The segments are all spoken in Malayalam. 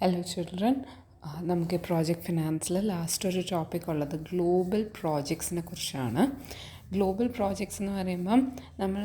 ഹലോ ചിൽഡ്രൻ, നമുക്ക് പ്രോജക്റ്റ് ഫിനാൻസിൽ ലാസ്റ്റ് ഒരു ടോപ്പിക് ഉള്ളത് ഗ്ലോബൽ പ്രോജക്ട്സിനെ കുറിച്ചാണ്. ഗ്ലോബൽ പ്രോജക്ട്സ് എന്ന് പറയുമ്പം നമ്മൾ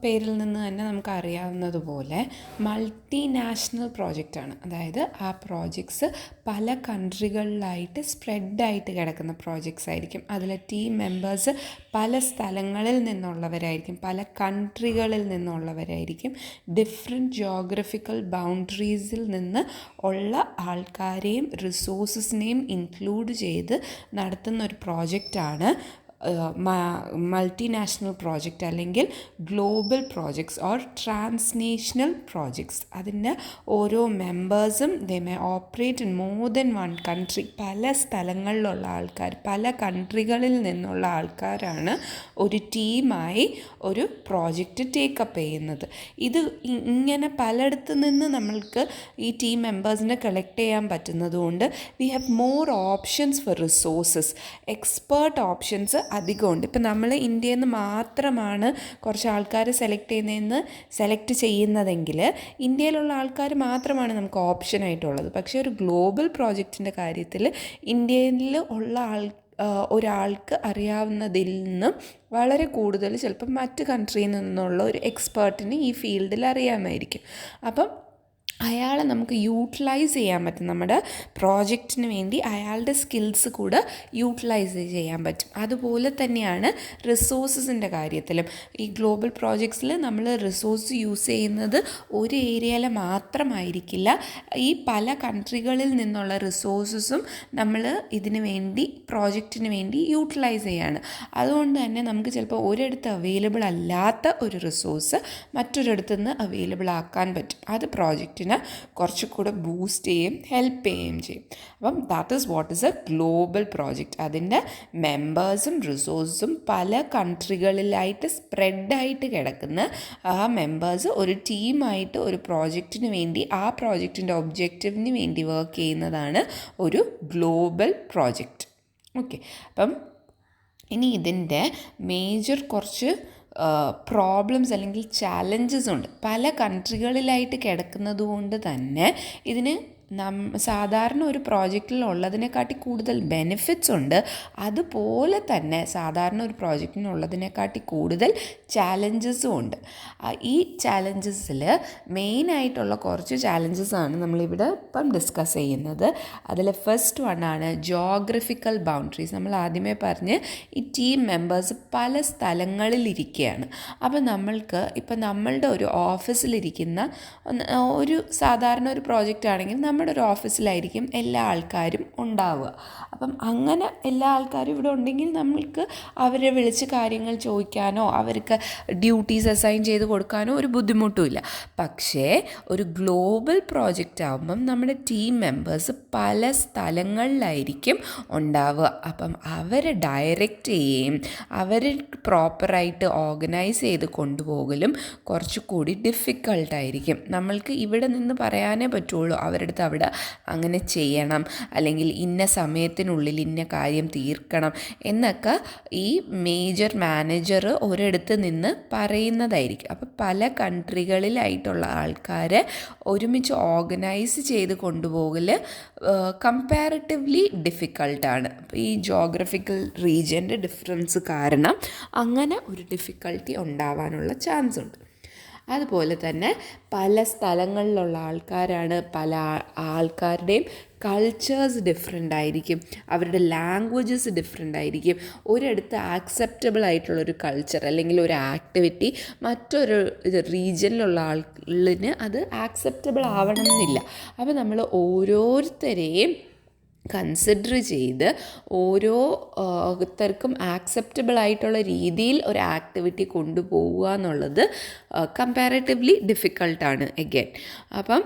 പേരിൽ നിന്ന് തന്നെ നമുക്ക് അറിയാവുന്നതുപോലെ മൾട്ടിനാഷണൽ പ്രോജക്റ്റാണ്. അതായത് ആ പ്രോജക്ട്സ് പല കൺട്രികളിലായിട്ട് സ്പ്രെഡായിട്ട് കിടക്കുന്ന പ്രോജക്ട്സ് ആയിരിക്കും. അതിലെ ടീം മെമ്പേഴ്സ് പല സ്ഥലങ്ങളിൽ നിന്നുള്ളവരായിരിക്കും, പല കൺട്രികളിൽ നിന്നുള്ളവരായിരിക്കും. ഡിഫറെൻറ്റ് ജോഗ്രഫിക്കൽ ബൗണ്ടറീസിൽ നിന്ന് ഉള്ള ആൾക്കാരെയും റിസോഴ്സസിനെയും ഇൻക്ലൂഡ് ചെയ്ത് നടത്തുന്ന ഒരു പ്രോജക്റ്റാണ് മൾട്ടിനാഷണൽ പ്രോജക്റ്റ് അല്ലെങ്കിൽ global projects or transnational projects. അതിൻ്റെ ഓരോ മെമ്പേഴ്സും they may operate in more than one country. പല സ്ഥലങ്ങളിലുള്ള ആൾക്കാർ, പല കൺട്രികളിൽ നിന്നുള്ള ആൾക്കാരാണ് ഒരു ടീമായി ഒരു പ്രോജക്റ്റ് ടേക്കപ്പ് ചെയ്യുന്നത്. ഇത് ഇങ്ങനെ പലയിടത്തു നിന്ന് നമ്മൾക്ക് ഈ ടീം മെമ്പേഴ്സിനെ കളക്ട് ചെയ്യാൻ പറ്റുന്നതുകൊണ്ട് we have more options for resources. Expert options അധികമുണ്ട്. ഇപ്പം നമ്മൾ ഇന്ത്യയിൽ നിന്ന് മാത്രമാണ് കുറച്ച് ആൾക്കാർ സെലക്ട് ചെയ്യുന്നതെങ്കിൽ ഇന്ത്യയിലുള്ള ആൾക്കാർ മാത്രമാണ് നമുക്ക് ഓപ്ഷനായിട്ടുള്ളത്. പക്ഷേ ഒരു ഗ്ലോബൽ പ്രോജക്റ്റിൻ്റെ കാര്യത്തിൽ ഇന്ത്യയിൽ ഉള്ള ഒരാൾക്ക് അറിയാവുന്നതിൽ നിന്നും വളരെ കൂടുതൽ ചിലപ്പം മറ്റ് കൺട്രിയിൽ നിന്നുള്ള ഒരു എക്സ്പേർട്ടിന് ഈ ഫീൽഡിൽ അറിയാമായിരിക്കും. അപ്പം അയാളെ നമുക്ക് യൂട്ടിലൈസ് ചെയ്യാൻ പറ്റും. നമ്മുടെ പ്രോജക്റ്റിന് വേണ്ടി അയാളുടെ സ്കിൽസ് കൂടെ യൂട്ടിലൈസ് ചെയ്യാൻ പറ്റും. അതുപോലെ തന്നെയാണ് റിസോഴ്സസിൻ്റെ കാര്യത്തിലും. ഈ ഗ്ലോബൽ പ്രോജക്ട്സിൽ നമ്മൾ റിസോഴ്സ് യൂസ് ചെയ്യുന്നത് ഒരു ഏരിയയിൽ മാത്രമായിരിക്കില്ല. ഈ പല കൺട്രികളിൽ നിന്നുള്ള റിസോഴ്സസും നമ്മൾ ഇതിന് വേണ്ടി പ്രോജക്റ്റിന് വേണ്ടി യൂട്ടിലൈസ് ചെയ്യാണ്. അതുകൊണ്ട് തന്നെ നമുക്ക് ചിലപ്പോൾ ഒരിടത്ത് അവൈലബിൾ അല്ലാത്ത ഒരു റിസോഴ്സ് മറ്റൊരിടത്തു നിന്ന് അവൈലബിൾ ആക്കാൻ പറ്റും. അത് പ്രോജക്റ്റിന് കുറച്ചുകൂടെ ബൂസ്റ്റ് ചെയ്യും, ഹെൽപ്പ് ചെയ്യുകയും ചെയ്യും. അപ്പം that is what is A global project. അതിൻ്റെ മെമ്പേഴ്സും റിസോഴ്സും പല കൺട്രികളിലായിട്ട് സ്പ്രെഡായിട്ട് കിടക്കുന്ന ആ മെമ്പേഴ്സ് ഒരു ടീമായിട്ട് ഒരു പ്രോജക്റ്റിന് വേണ്ടി ആ പ്രോജക്റ്റിൻ്റെ ഒബ്ജക്റ്റീവിന് വേണ്ടി വർക്ക് ചെയ്യുന്നതാണ് ഒരു ഗ്ലോബൽ പ്രോജക്റ്റ്. ഓക്കെ, അപ്പം ഇനി ഇതിൻ്റെ മേജർ കുറച്ച് പ്രോബ്ലംസ് അല്ലെങ്കിൽ ചാലഞ്ചസ് ഉണ്ട്. പല കൺട്രികളിലായിട്ട് കിടക്കുന്നത് കൊണ്ട് തന്നെ ഇതിന് സാധാരണ ഒരു പ്രോജക്റ്റിൽ ഉള്ളതിനെക്കാട്ടി കൂടുതൽ ബെനിഫിറ്റ്സ് ഉണ്ട്. അതുപോലെ തന്നെ സാധാരണ ഒരു പ്രോജക്റ്റിനുള്ളതിനെക്കാട്ടി കൂടുതൽ ചാലഞ്ചസും ഉണ്ട്. ഈ ചാലഞ്ചസിൽ മെയിനായിട്ടുള്ള കുറച്ച് ചാലഞ്ചസാണ് നമ്മളിവിടെ ഇപ്പം ഡിസ്കസ് ചെയ്യുന്നത്. അതിൽ ഫസ്റ്റ് വണ്ണാണ് ജോഗ്രഫിക്കൽ ബൗണ്ടറീസ്. നമ്മൾ ആദ്യമേ പറഞ്ഞ് ഈ ടീം മെമ്പേഴ്സ് പല സ്ഥലങ്ങളിലിരിക്കുകയാണ്. അപ്പം നമ്മൾക്ക് ഇപ്പം നമ്മളുടെ ഒരു ഓഫീസിലിരിക്കുന്ന ഒരു സാധാരണ ഒരു പ്രോജക്റ്റ് ആണെങ്കിൽ നമ്മുടെ ഒരു ഓഫീസിലായിരിക്കും എല്ലാ ആൾക്കാരും ഉണ്ടാവുക. അപ്പം അങ്ങനെ എല്ലാ ആൾക്കാരും ഇവിടെ ഉണ്ടെങ്കിൽ നമ്മൾക്ക് അവരെ വിളിച്ച് കാര്യങ്ങൾ ചോദിക്കാനോ അവർക്ക് ഡ്യൂട്ടീസ് അസൈൻ ചെയ്ത് കൊടുക്കാനോ ഒരു ബുദ്ധിമുട്ടുമില്ല. പക്ഷേ ഒരു ഗ്ലോബൽ പ്രോജക്റ്റ് ആകുമ്പം നമ്മുടെ ടീം മെമ്പേഴ്സ് പല സ്ഥലങ്ങളിലായിരിക്കും ഉണ്ടാവുക. അപ്പം അവരെ ഡയറക്റ്റ് ചെയ്യുകയും അവരെ പ്രോപ്പറായിട്ട് ഓർഗനൈസ് ചെയ്ത് കൊണ്ടുപോകലും കുറച്ചുകൂടി ഡിഫിക്കൾട്ടായിരിക്കും. നമ്മൾക്ക് ഇവിടെ നിന്ന് പറയാനേ പറ്റുള്ളൂ അവരുടെ അടുത്ത് അവിടെ അങ്ങനെ ചെയ്യണം, അല്ലെങ്കിൽ ഇന്ന സമയത്തിനുള്ളിൽ ഇന്ന കാര്യം തീർക്കണം എന്നൊക്കെ ഈ മേജർ മാനേജർ ഒരിടത്ത് നിന്ന് പറയുന്നതായിരിക്കും. അപ്പോൾ പല കൺട്രികളിലായിട്ടുള്ള ആൾക്കാരെ ഒരുമിച്ച് ഓർഗനൈസ് ചെയ്ത് കൊണ്ടുപോകൽ കമ്പാരിറ്റീവ്ലി ഡിഫിക്കൾട്ടാണ്. അപ്പോൾ ഈ ജോഗ്രഫിക്കൽ റീജിയൻ്റെ ഡിഫറൻസ് കാരണം അങ്ങനെ ഒരു ഡിഫിക്കൽട്ടി ഉണ്ടാവാനുള്ള ചാൻസ് ഉണ്ട്. അതുപോലെ തന്നെ പല സ്ഥലങ്ങളിലുള്ള ആൾക്കാരാണ്, പല ആൾക്കാരുടെയും കൾച്ചേഴ്സ് ഡിഫറെൻ്റ് ആയിരിക്കും, അവരുടെ ലാംഗ്വേജസ് ഡിഫറെൻ്റ് ആയിരിക്കും. ഒരിടത്ത് ആക്സെപ്റ്റബിൾ ആയിട്ടുള്ളൊരു കൾച്ചർ അല്ലെങ്കിൽ ഒരു ആക്ടിവിറ്റി മറ്റൊരു റീജിയനിലുള്ള ആളിന് അത് ആക്സെപ്റ്റബിൾ ആവണം എന്നില്ല. അപ്പോൾ നമ്മൾ ഓരോരുത്തരെയും കൺസിഡർ ചെയ്ത് ഓരോരുത്തർക്കും ആക്സെപ്റ്റബിൾ ആയിട്ടുള്ള രീതിയിൽ ഒരു ആക്ടിവിറ്റി കൊണ്ടുപോവുക എന്നുള്ളത് കമ്പാരിറ്റീവ്ലി ഡിഫിക്കൾട്ടാണ് എഗെയിൻ. അപ്പം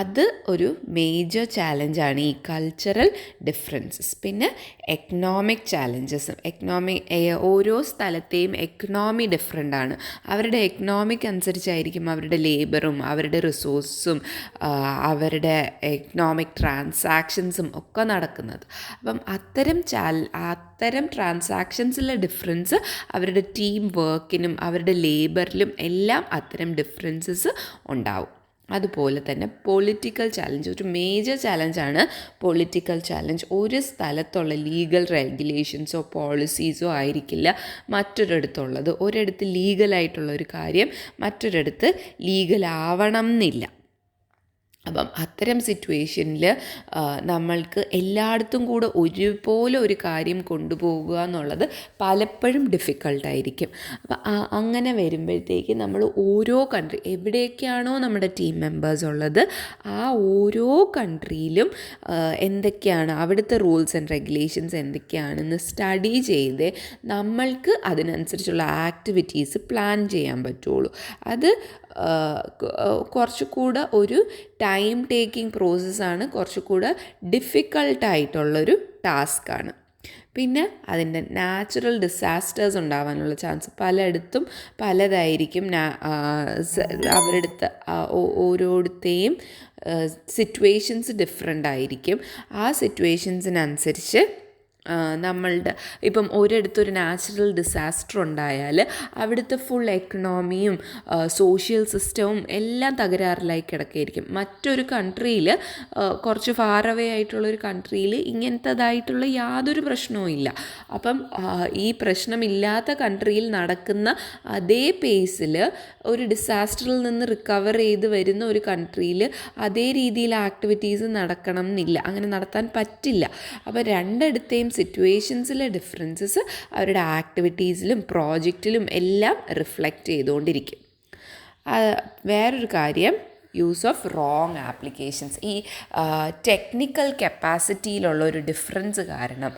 അത് ഒരു മേജർ ചാലഞ്ചാണ്, ഈ കൾച്ചറൽ ഡിഫറൻസസ്. പിന്നെ എക്കണോമിക് ചാലഞ്ചസും. ഓരോ സ്ഥലത്തെയും എക്കണോമി ഡിഫറെൻ്റ് ആണ്. അവരുടെ എക്കണോമിക് അനുസരിച്ചായിരിക്കും അവരുടെ ലേബറും അവരുടെ റിസോഴ്സും അവരുടെ എക്കണോമിക് ട്രാൻസാക്ഷൻസും ഒക്കെ നടക്കുന്നത്. അപ്പം അത്തരം ട്രാൻസാക്ഷൻസിലെ ഡിഫറൻസ് അവരുടെ ടീം വർക്കിനും അവരുടെ ലേബറിലും എല്ലാം അത്തരം ഡിഫറൻസസ് ഉണ്ടാവും. അതുപോലെ തന്നെ പൊളിറ്റിക്കൽ ചാലഞ്ച്, ഒരു മേജർ ചാലഞ്ചാണ് പൊളിറ്റിക്കൽ ചാലഞ്ച്. ഒരു സ്ഥലത്തുള്ള ലീഗൽ റെഗുലേഷൻസോ പോളിസീസോ ആയിരിക്കില്ല മറ്റൊരിടത്തുള്ളത്. ഒരിടത്ത് ലീഗലായിട്ടുള്ള ഒരു കാര്യം മറ്റൊരിടത്ത് ലീഗലാവണം എന്നില്ല. അപ്പം അത്തരം സിറ്റുവേഷനിൽ നമ്മൾക്ക് എല്ലായിടത്തും കൂടെ ഒരുപോലെ ഒരു കാര്യം കൊണ്ടുപോകുക എന്നുള്ളത് പലപ്പോഴും ഡിഫിക്കൾട്ടായിരിക്കും. അപ്പം അങ്ങനെ വരുമ്പോഴത്തേക്ക് നമ്മൾ ഓരോ കൺട്രി, എവിടെയൊക്കെയാണോ നമ്മുടെ ടീം മെമ്പേഴ്സ് ഉള്ളത്, ആ ഓരോ കൺട്രിയിലും എന്തൊക്കെയാണ് അവിടുത്തെ റൂൾസ് ആൻഡ് റെഗുലേഷൻസ് എന്തൊക്കെയാണെന്ന് സ്റ്റഡി ചെയ്ത് നമ്മൾക്ക് അതിനനുസരിച്ചുള്ള ആക്ടിവിറ്റീസ് പ്ലാൻ ചെയ്യാൻ പറ്റുള്ളൂ. അത് കുറച്ചുകൂടെ ഒരു ടൈം ടേക്കിംഗ് പ്രോസസ്സാണ്, കുറച്ചുകൂടെ ഡിഫിക്കൾട്ടായിട്ടുള്ളൊരു ടാസ്ക്കാണ്. പിന്നെ അതിൻ്റെ നാച്ചുറൽ ഡിസാസ്റ്റേഴ്സ് ഉണ്ടാവാനുള്ള ചാൻസ് പലയിടത്തും പലതായിരിക്കും. അവരെടുത്ത് ഓരോരുത്തെയും സിറ്റുവേഷൻസ് ഡിഫറെൻ്റ് ആയിരിക്കും. ആ സിറ്റുവേഷൻസിനനുസരിച്ച് നമ്മളുടെ ഇപ്പം ഒരിടത്തൊരു നാച്ചുറൽ ഡിസാസ്റ്റർ ഉണ്ടായാൽ അവിടുത്തെ ഫുൾ എക്കണോമിയും സോഷ്യൽ സിസ്റ്റവും എല്ലാം തകരാറിലായി കിടക്കുകയായിരിക്കും. മറ്റൊരു കൺട്രിയിൽ, കുറച്ച് ഫാർ അവേ ആയിട്ടുള്ളൊരു കൺട്രിയിൽ ഇങ്ങനത്തതായിട്ടുള്ള യാതൊരു പ്രശ്നവും ഇല്ല. അപ്പം ഈ പ്രശ്നമില്ലാത്ത കൺട്രിയിൽ നടക്കുന്ന അതേ പേസിൽ ഒരു ഡിസാസ്റ്ററിൽ നിന്ന് റിക്കവർ ചെയ്ത് വരുന്ന ഒരു കൺട്രിയിൽ അതേ രീതിയിൽ ആക്ടിവിറ്റീസ് നടക്കണം എന്നില്ല, അങ്ങനെ നടത്താൻ പറ്റില്ല. അപ്പോൾ രണ്ടിടത്തെയും സിറ്റുവേഷൻസിലെ ഡിഫറൻസസ് അവരുടെ ആക്ടിവിറ്റീസിലും പ്രോജക്റ്റിലും എല്ലാം റിഫ്ലക്റ്റ് ചെയ്തുകൊണ്ടിരിക്കും. വേറൊരു കാര്യം, യൂസ് ഓഫ് റോങ് ആപ്ലിക്കേഷൻസ്. ഈ ടെക്നിക്കൽ കപ്പാസിറ്റിയിലുള്ള ഒരു ഡിഫറൻസ് കാരണം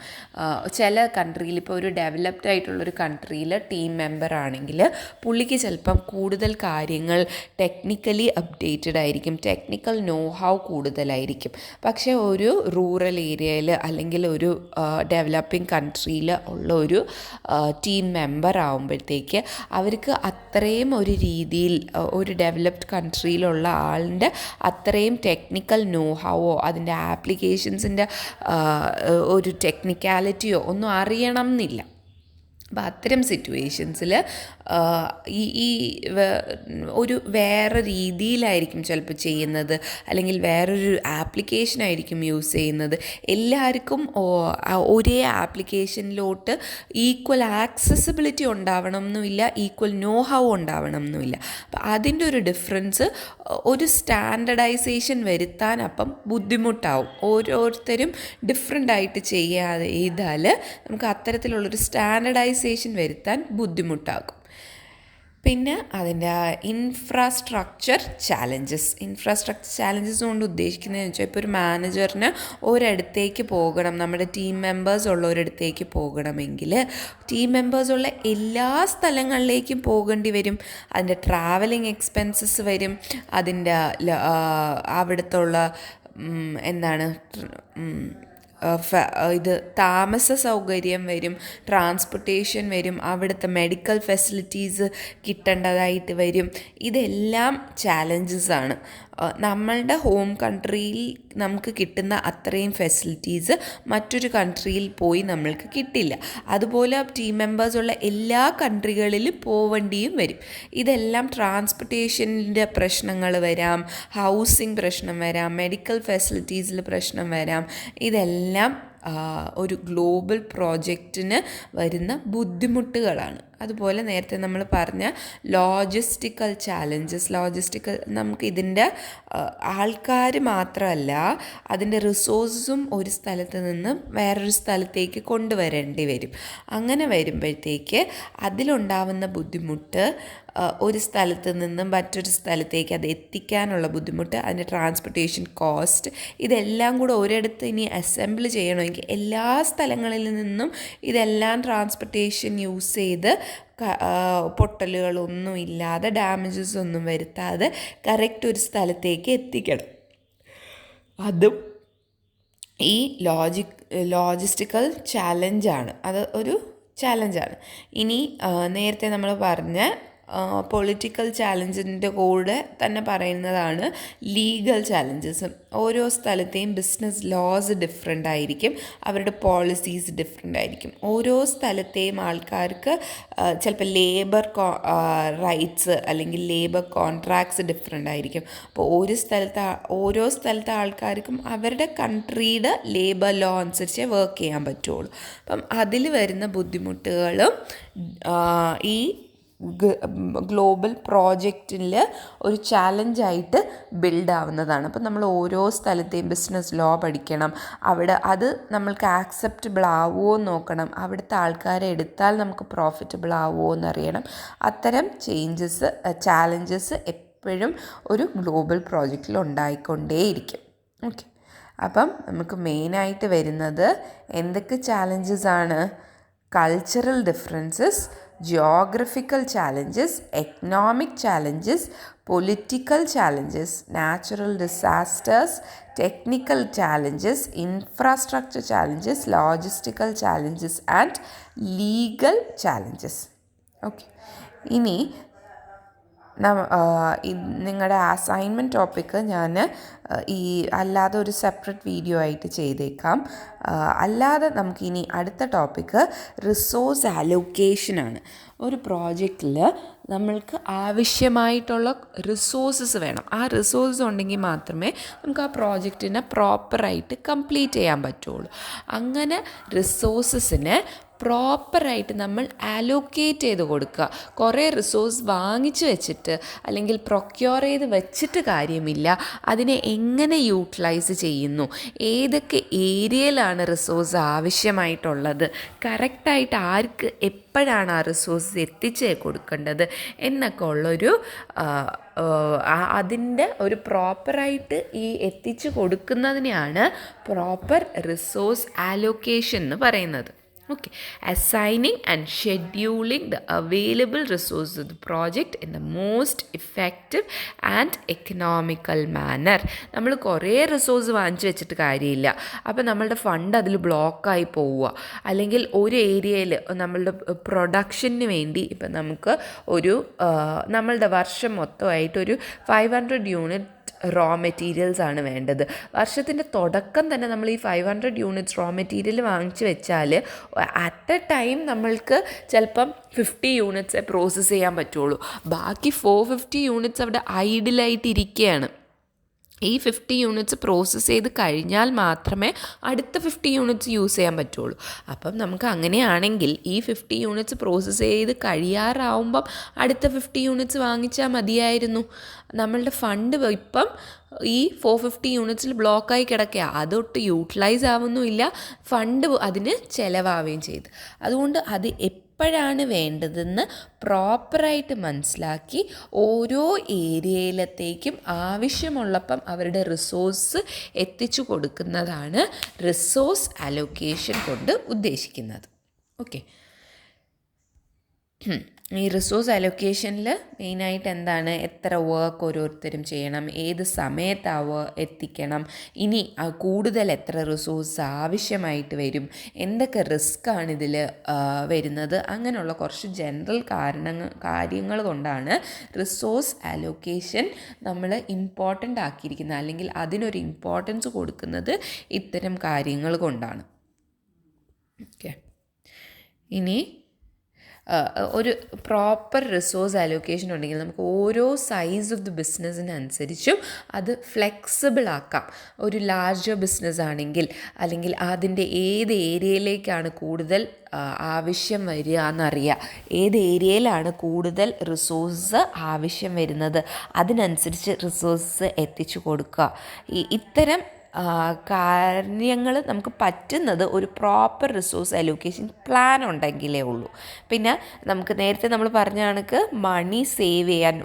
ചില കൺട്രിയിൽ, ഇപ്പോൾ ഒരു ഡെവലപ്ഡ് ആയിട്ടുള്ളൊരു കൺട്രിയിൽ ടീം മെമ്പർ ആണെങ്കിൽ പുള്ളിക്ക് ചിലപ്പം കൂടുതൽ കാര്യങ്ങൾ ടെക്നിക്കലി അപ്ഡേറ്റഡ് ആയിരിക്കും, ടെക്നിക്കൽ നോ ഹൗ കൂടുതലായിരിക്കും. പക്ഷേ ഒരു റൂറൽ ഏരിയയിൽ അല്ലെങ്കിൽ ഒരു ഡെവലപ്പിംഗ് കൺട്രിയിൽ ഉള്ള ഒരു ടീം മെമ്പർ ആകുമ്പോഴത്തേക്ക് അവർക്ക് അത്രയും ഒരു രീതിയിൽ ഒരു ഡെവലപ്ഡ് കൺട്രിയിലുള്ള ആളിൻ്റെ അത്രയും ടെക്നിക്കൽ നോ ഹവോ അതിൻ്റെ ആപ്ലിക്കേഷൻസിൻ്റെ ഒരു ടെക്നിക്കാലിറ്റിയോ ഒന്നും അറിയണം എന്നില്ല. അപ്പോൾ അത്തരം സിറ്റുവേഷൻസിൽ ഈ ഒരു വേറെ രീതിയിലായിരിക്കും ചിലപ്പോൾ ചെയ്യുന്നത്, അല്ലെങ്കിൽ വേറൊരു ആപ്ലിക്കേഷനായിരിക്കും യൂസ് ചെയ്യുന്നത്. എല്ലാവർക്കും ഒരേ ആപ്ലിക്കേഷനിലോട്ട് ഈക്വൽ ആക്സസിബിലിറ്റി ഉണ്ടാവണം എന്നുമില്ല, ഈക്വൽ നോ ഹൗ ഉണ്ടാവണം എന്നുമില്ല. അപ്പോൾ അതിൻ്റെ ഒരു ഡിഫറൻസ്, ഒരു സ്റ്റാൻഡർഡൈസേഷൻ വരുത്താൻ അപ്പം ബുദ്ധിമുട്ടാവും. ഓരോരുത്തരും ഡിഫറെൻ്റ് ആയിട്ട് ചെയ്താൽ നമുക്ക് അത്തരത്തിലുള്ളൊരു സ്റ്റാൻഡർഡൈസേഷൻ വരുത്താൻ ബുദ്ധിമുട്ടാകും. പിന്നെ അതിൻ്റെ ഇൻഫ്രാസ്ട്രക്ചർ ചാലഞ്ചസ് കൊണ്ട് ഉദ്ദേശിക്കുന്നതെന്ന് വെച്ചാൽ, ഇപ്പോൾ ഒരു മാനേജറിന് ഒരിടത്തേക്ക് പോകണം, നമ്മുടെ ടീം മെമ്പേഴ്സ് ഉള്ള ഒരിടത്തേക്ക് പോകണമെങ്കിൽ ടീം മെമ്പേഴ്സ് ഉള്ള എല്ലാ സ്ഥലങ്ങളിലേക്കും പോകേണ്ടി വരും. അതിൻ്റെ ട്രാവലിംഗ് എക്സ്പെൻസസ് വരും, അതിൻ്റെ അവിടുത്തുള്ള താമസ സൗകര്യം വരും, ട്രാൻസ്പോർട്ടേഷൻ വരും, അവിടുത്തെ മെഡിക്കൽ ഫെസിലിറ്റീസ് കിട്ടേണ്ടതായിട്ട് വരും. ഇതെല്ലാം ചാലഞ്ചസാണ്. നമ്മളുടെ ഹോം കൺട്രിയിൽ നമുക്ക് കിട്ടുന്ന അത്രയും ഫെസിലിറ്റീസ് മറ്റൊരു കൺട്രിയിൽ പോയി നമ്മൾക്ക് കിട്ടില്ല. അതുപോലെ ടീം മെമ്പേഴ്സുള്ള എല്ലാ കൺട്രികളിലും പോവേണ്ടിയും വരും. ഇതെല്ലാം ട്രാൻസ്പോർട്ടേഷൻ്റെ പ്രശ്നങ്ങൾ വരാം, ഹൗസിംഗ് പ്രശ്നം വരാം, മെഡിക്കൽ ഫെസിലിറ്റീസിൽ പ്രശ്നം വരാം. ഇതെല്ലാം ഒരു ഗ്ലോബൽ പ്രോജക്റ്റിന് വരുന്ന ബുദ്ധിമുട്ടുകളാണ്. അതുപോലെ നേരത്തെ നമ്മൾ പറഞ്ഞ ലോജിസ്റ്റിക്കൽ ചാലഞ്ചസ്, നമുക്ക് ഇതിൻ്റെ ആൾക്കാർ മാത്രമല്ല അതിൻ്റെ റിസോഴ്സസും ഒരു സ്ഥലത്ത് നിന്ന് വേറൊരു സ്ഥലത്തേക്ക് കൊണ്ടുവരേണ്ടി വരും. അങ്ങനെ വരുമ്പോഴത്തേക്ക് അതിലുണ്ടാവുന്ന ബുദ്ധിമുട്ട്, ഒരു സ്ഥലത്ത് നിന്നും മറ്റൊരു സ്ഥലത്തേക്ക് അത് എത്തിക്കാനുള്ള ബുദ്ധിമുട്ട്, അതിൻ്റെ ട്രാൻസ്പോർട്ടേഷൻ കോസ്റ്റ്, ഇതെല്ലാം കൂടെ ഒരിടത്ത് ഇനി അസംബിൾ ചെയ്യണമെങ്കിൽ എല്ലാ സ്ഥലങ്ങളിൽ നിന്നും ഇതെല്ലാം ട്രാൻസ്പോർട്ടേഷൻ യൂസ് ചെയ്ത് പൊട്ടലുകളൊന്നും ഇല്ലാതെ, ഡാമേജസ് ഒന്നും വരുത്താതെ കറക്റ്റ് ഒരു സ്ഥലത്തേക്ക് എത്തിക്കണം. അതും ഈ ലോജിസ്റ്റിക്കൽ ചാലഞ്ചാണ്. അത് ഒരു ചാലഞ്ചാണ്. ഇനി നേരത്തെ നമ്മൾ പറഞ്ഞ പൊളിറ്റിക്കൽ ചാലഞ്ചിൻ്റെ കൂടെ തന്നെ പറയുന്നതാണ് ലീഗൽ ചാലഞ്ചസ്. ഓരോ സ്ഥലത്തെയും ബിസിനസ് ലോസ് ഡിഫറെൻ്റ് ആയിരിക്കും, അവരുടെ പോളിസീസ് ഡിഫറെൻ്റ് ആയിരിക്കും. ഓരോ സ്ഥലത്തെയും ആൾക്കാർക്ക് ചിലപ്പോൾ ലേബർ റൈറ്റ്സ് അല്ലെങ്കിൽ ലേബർ കോൺട്രാക്ട്സ് ഡിഫറെൻ്റ് ആയിരിക്കും. അപ്പോൾ ഓരോ സ്ഥലത്തെ ആൾക്കാർക്കും അവരുടെ കൺട്രിയുടെ ലേബർ ലോ അനുസരിച്ച് വർക്ക് ചെയ്യാൻ പറ്റുള്ളൂ. അപ്പം അതിൽ വരുന്ന ബുദ്ധിമുട്ടുകളും ഈ ഗ്ലോബൽ പ്രോജക്റ്റിൽ ഒരു ചാലഞ്ചായിട്ട് ബിൽഡ് ആവുന്നതാണ്. അപ്പം നമ്മൾ ഓരോ സ്ഥലത്തെയും ബിസിനസ് ലോ പഠിക്കണം, അവിടെ അത് നമ്മൾക്ക് ആക്സെപ്റ്റബിൾ ആവുമോ എന്ന് നോക്കണം, അവിടുത്തെ ആൾക്കാരെ എടുത്താൽ നമുക്ക് പ്രോഫിറ്റബിൾ ആവുമോ എന്നറിയണം. അത്തരം ചാലഞ്ചസ് എപ്പോഴും ഒരു ഗ്ലോബൽ പ്രോജക്റ്റിൽ ഉണ്ടായിക്കൊണ്ടേയിരിക്കും. ഓക്കെ, അപ്പം നമുക്ക് മെയിനായിട്ട് വരുന്നത് എന്തൊക്കെ ചാലഞ്ചസ് ആണ്? Cultural differences, geographical challenges, economic challenges, political challenges, natural disasters, technical challenges, infrastructure challenges, logistical challenges and legal challenges. Okay, ഇനി നിങ്ങളുടെ അസൈൻമെൻറ്റ് ടോപ്പിക്ക് ഞാൻ അല്ലാതെ ഒരു സെപ്പറേറ്റ് വീഡിയോ ആയിട്ട് ചെയ്തേക്കാം. അല്ലാതെ നമുക്കിനി അടുത്ത ടോപ്പിക്ക് റിസോഴ്സ് അലോക്കേഷനാണ്. ഒരു പ്രോജക്റ്റിൽ നമ്മൾക്ക് ആവശ്യമായിട്ടുള്ള റിസോഴ്സസ് വേണം. ആ റിസോഴ്സ് ഉണ്ടെങ്കിൽ മാത്രമേ നമുക്ക് ആ പ്രോജക്റ്റിനെ പ്രോപ്പറായിട്ട് കംപ്ലീറ്റ് ചെയ്യാൻ പറ്റുള്ളൂ. അങ്ങനെ റിസോഴ്സസിനെ പ്രോപ്പറായിട്ട് നമ്മൾ അലോക്കേറ്റ് ചെയ്ത് കൊടുക്കുക. കുറേ റിസോഴ്സ് വാങ്ങിച്ച് വെച്ചിട്ട് അല്ലെങ്കിൽ പ്രൊക്യൂർ ചെയ്ത് വെച്ചിട്ട് കാര്യമില്ല. അതിനെ എങ്ങനെ യൂട്ടിലൈസ് ചെയ്യുന്നു, ഏതൊക്കെ ഏരിയയിലാണ് റിസോഴ്സ് ആവശ്യമായിട്ടുള്ളത്, കറക്റ്റായിട്ട് ആർക്ക് എപ്പോഴാണ് ആ റിസോഴ്സ് എത്തിച്ച് കൊടുക്കേണ്ടത് എന്നൊക്കെ ഉള്ളൊരു അതിൻ്റെ ഒരു പ്രോപ്പറായിട്ട് ഈ എത്തിച്ച് കൊടുക്കുന്നതിനെയാണ് പ്രോപ്പർ റിസോഴ്സ് അലോക്കേഷൻ എന്ന് പറയുന്നത്. Okay, assigning and scheduling the available resources of the project in the most effective and economical manner. നമ്മൾ കുറേ റിസോഴ്സ് വാങ്ങിച്ച് വെച്ചിട്ട് കാര്യമില്ല. അപ്പോൾ നമ്മളുടെ ഫണ്ട് അതിൽ ബ്ലോക്കായി പോവുക, അല്ലെങ്കിൽ ഒരു ഏരിയയിൽ നമ്മളുടെ പ്രൊഡക്ഷന് വേണ്ടി ഇപ്പം നമുക്ക് നമ്മളുടെ വർഷം മൊത്തമായിട്ടൊരു 500 യൂണിറ്റ് റോ മെറ്റീരിയൽസ് ആണ് വേണ്ടത്. വർഷത്തിൻ്റെ തുടക്കം തന്നെ നമ്മൾ ഈ 500 യൂണിറ്റ്സ് റോ മെറ്റീരിയൽ വാങ്ങിച്ച് വെച്ചാൽ അറ്റ് എ ടൈം നമ്മൾക്ക് ചിലപ്പം 50 യൂണിറ്റ്സേ പ്രോസസ്സ് ചെയ്യാൻ പറ്റുള്ളൂ. ബാക്കി 450 യൂണിറ്റ്സ് അവിടെ ഐഡിലായിട്ടിരിക്കുകയാണ്. ഈ 50 യൂണിറ്റ്സ് പ്രോസസ്സ് ചെയ്ത് കഴിഞ്ഞാൽ മാത്രമേ അടുത്ത 50 യൂണിറ്റ്സ് യൂസ് ചെയ്യാൻ പറ്റുള്ളൂ. അപ്പം നമുക്ക് അങ്ങനെയാണെങ്കിൽ ഈ 50 യൂണിറ്റ്സ് പ്രോസസ്സ് ചെയ്ത് കഴിയാറാവുമ്പം അടുത്ത 50 യൂണിറ്റ്സ് വാങ്ങിച്ചാൽ മതിയായിരുന്നു. നമ്മളുടെ ഫണ്ട് ഇപ്പം ഈ 450 യൂണിറ്റ്സിൽ ബ്ലോക്കായി കിടക്കുക, അതൊട്ട് യൂട്ടിലൈസ് ആവുന്നുമില്ല, ഫണ്ട് അതിന് ചിലവാവുകയും ചെയ്തു. അതുകൊണ്ട് അത് എപ്പോഴാണ് വേണ്ടതെന്ന് പ്രോപ്പറായിട്ട് മനസ്സിലാക്കി ഓരോ ഏരിയയിലത്തേക്കും ആവശ്യമുള്ളപ്പം അവരുടെ റിസോഴ്സ് എത്തിച്ചു കൊടുക്കുന്നതാണ് റിസോഴ്സ് അലോക്കേഷൻ കൊണ്ട് ഉദ്ദേശിക്കുന്നത്. ഓക്കെ, ഈ റിസോഴ്സ് അലോക്കേഷനിൽ മെയിനായിട്ട് എന്താണ്, എത്ര വർക്ക് ഓരോരുത്തരും ചെയ്യണം, ഏത് സമയത്ത് എത്തിക്കണം, ഇനി കൂടുതൽ എത്ര റിസോഴ്സ് ആവശ്യമായിട്ട് വരും, എന്തൊക്കെ റിസ്ക്കാണ് ഇതിൽ വരുന്നത്, അങ്ങനെയുള്ള കുറച്ച് ജനറൽ കാര്യങ്ങൾ കൊണ്ടാണ് റിസോഴ്സ് അലോക്കേഷൻ നമ്മൾ ഇമ്പോർട്ടൻ്റ് ആക്കിയിരിക്കുന്നത്, അല്ലെങ്കിൽ അതിനൊരു ഇമ്പോർട്ടൻസ് കൊടുക്കുന്നത് ഇത്തരം കാര്യങ്ങൾ കൊണ്ടാണ്. ഓക്കെ, ഇനി ഒരു പ്രോപ്പർ റിസോഴ്സ് അലോക്കേഷൻ ഉണ്ടെങ്കിൽ നമുക്ക് ഓരോ സൈസ് ഓഫ് ദി ബിസിനസ്സിനനുസരിച്ചും അത് ഫ്ലെക്സിബിൾ ആക്കാം. ഒരു ലാർജർ ബിസിനസ് ആണെങ്കിൽ, അല്ലെങ്കിൽ അതിൻ്റെ ഏത് ഏരിയയിലേക്കാണ് കൂടുതൽ ആവശ്യം വരിക എന്നറിയാം, ഏത് ഏരിയയിലാണ് കൂടുതൽ റിസോഴ്സ് ആവശ്യം വരുന്നത്, അതിനനുസരിച്ച് റിസോഴ്സ് എത്തിച്ചു കൊടുക്കുക. ഇത്തരം കാര്യങ്ങൾ നമുക്ക് പറ്റുന്നത് ഒരു പ്രോപ്പർ റിസോഴ്സ് അലോക്കേഷൻ പ്ലാൻ ഉണ്ടെങ്കിലേ ഉള്ളൂ. പിന്നെ നമുക്ക് നേരത്തെ നമ്മൾ പറഞ്ഞ കണക്ക് മണി സേവ് ചെയ്യാൻ,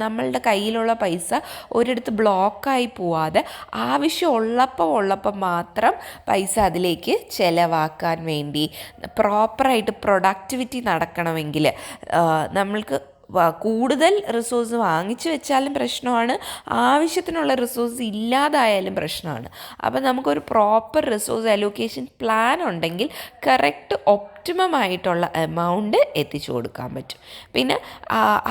നമ്മളുടെ കയ്യിലുള്ള പൈസ ഒരിടത്ത് ബ്ലോക്കായി പോവാതെ ആവശ്യമുള്ളപ്പം മാത്രം പൈസ അതിലേക്ക് ചിലവാക്കാൻ വേണ്ടി, പ്രോപ്പറായിട്ട് പ്രൊഡക്ടിവിറ്റി നടക്കണമെങ്കിൽ നമ്മൾക്ക് കൂടുതൽ റിസോഴ്സ് വാങ്ങിച്ചു വെച്ചാലും പ്രശ്നമാണ്, ആവശ്യത്തിനുള്ള റിസോഴ്സ് ഇല്ലാതായാലും പ്രശ്നമാണ്. അപ്പോൾ നമുക്കൊരു പ്രോപ്പർ റിസോഴ്സ് അലോക്കേഷൻ പ്ലാൻ ഉണ്ടെങ്കിൽ കറക്റ്റ് ഒപ്റ്റിമം ആയിട്ടുള്ള എമൗണ്ട് എത്തിച്ചു കൊടുക്കാൻ പറ്റും. പിന്നെ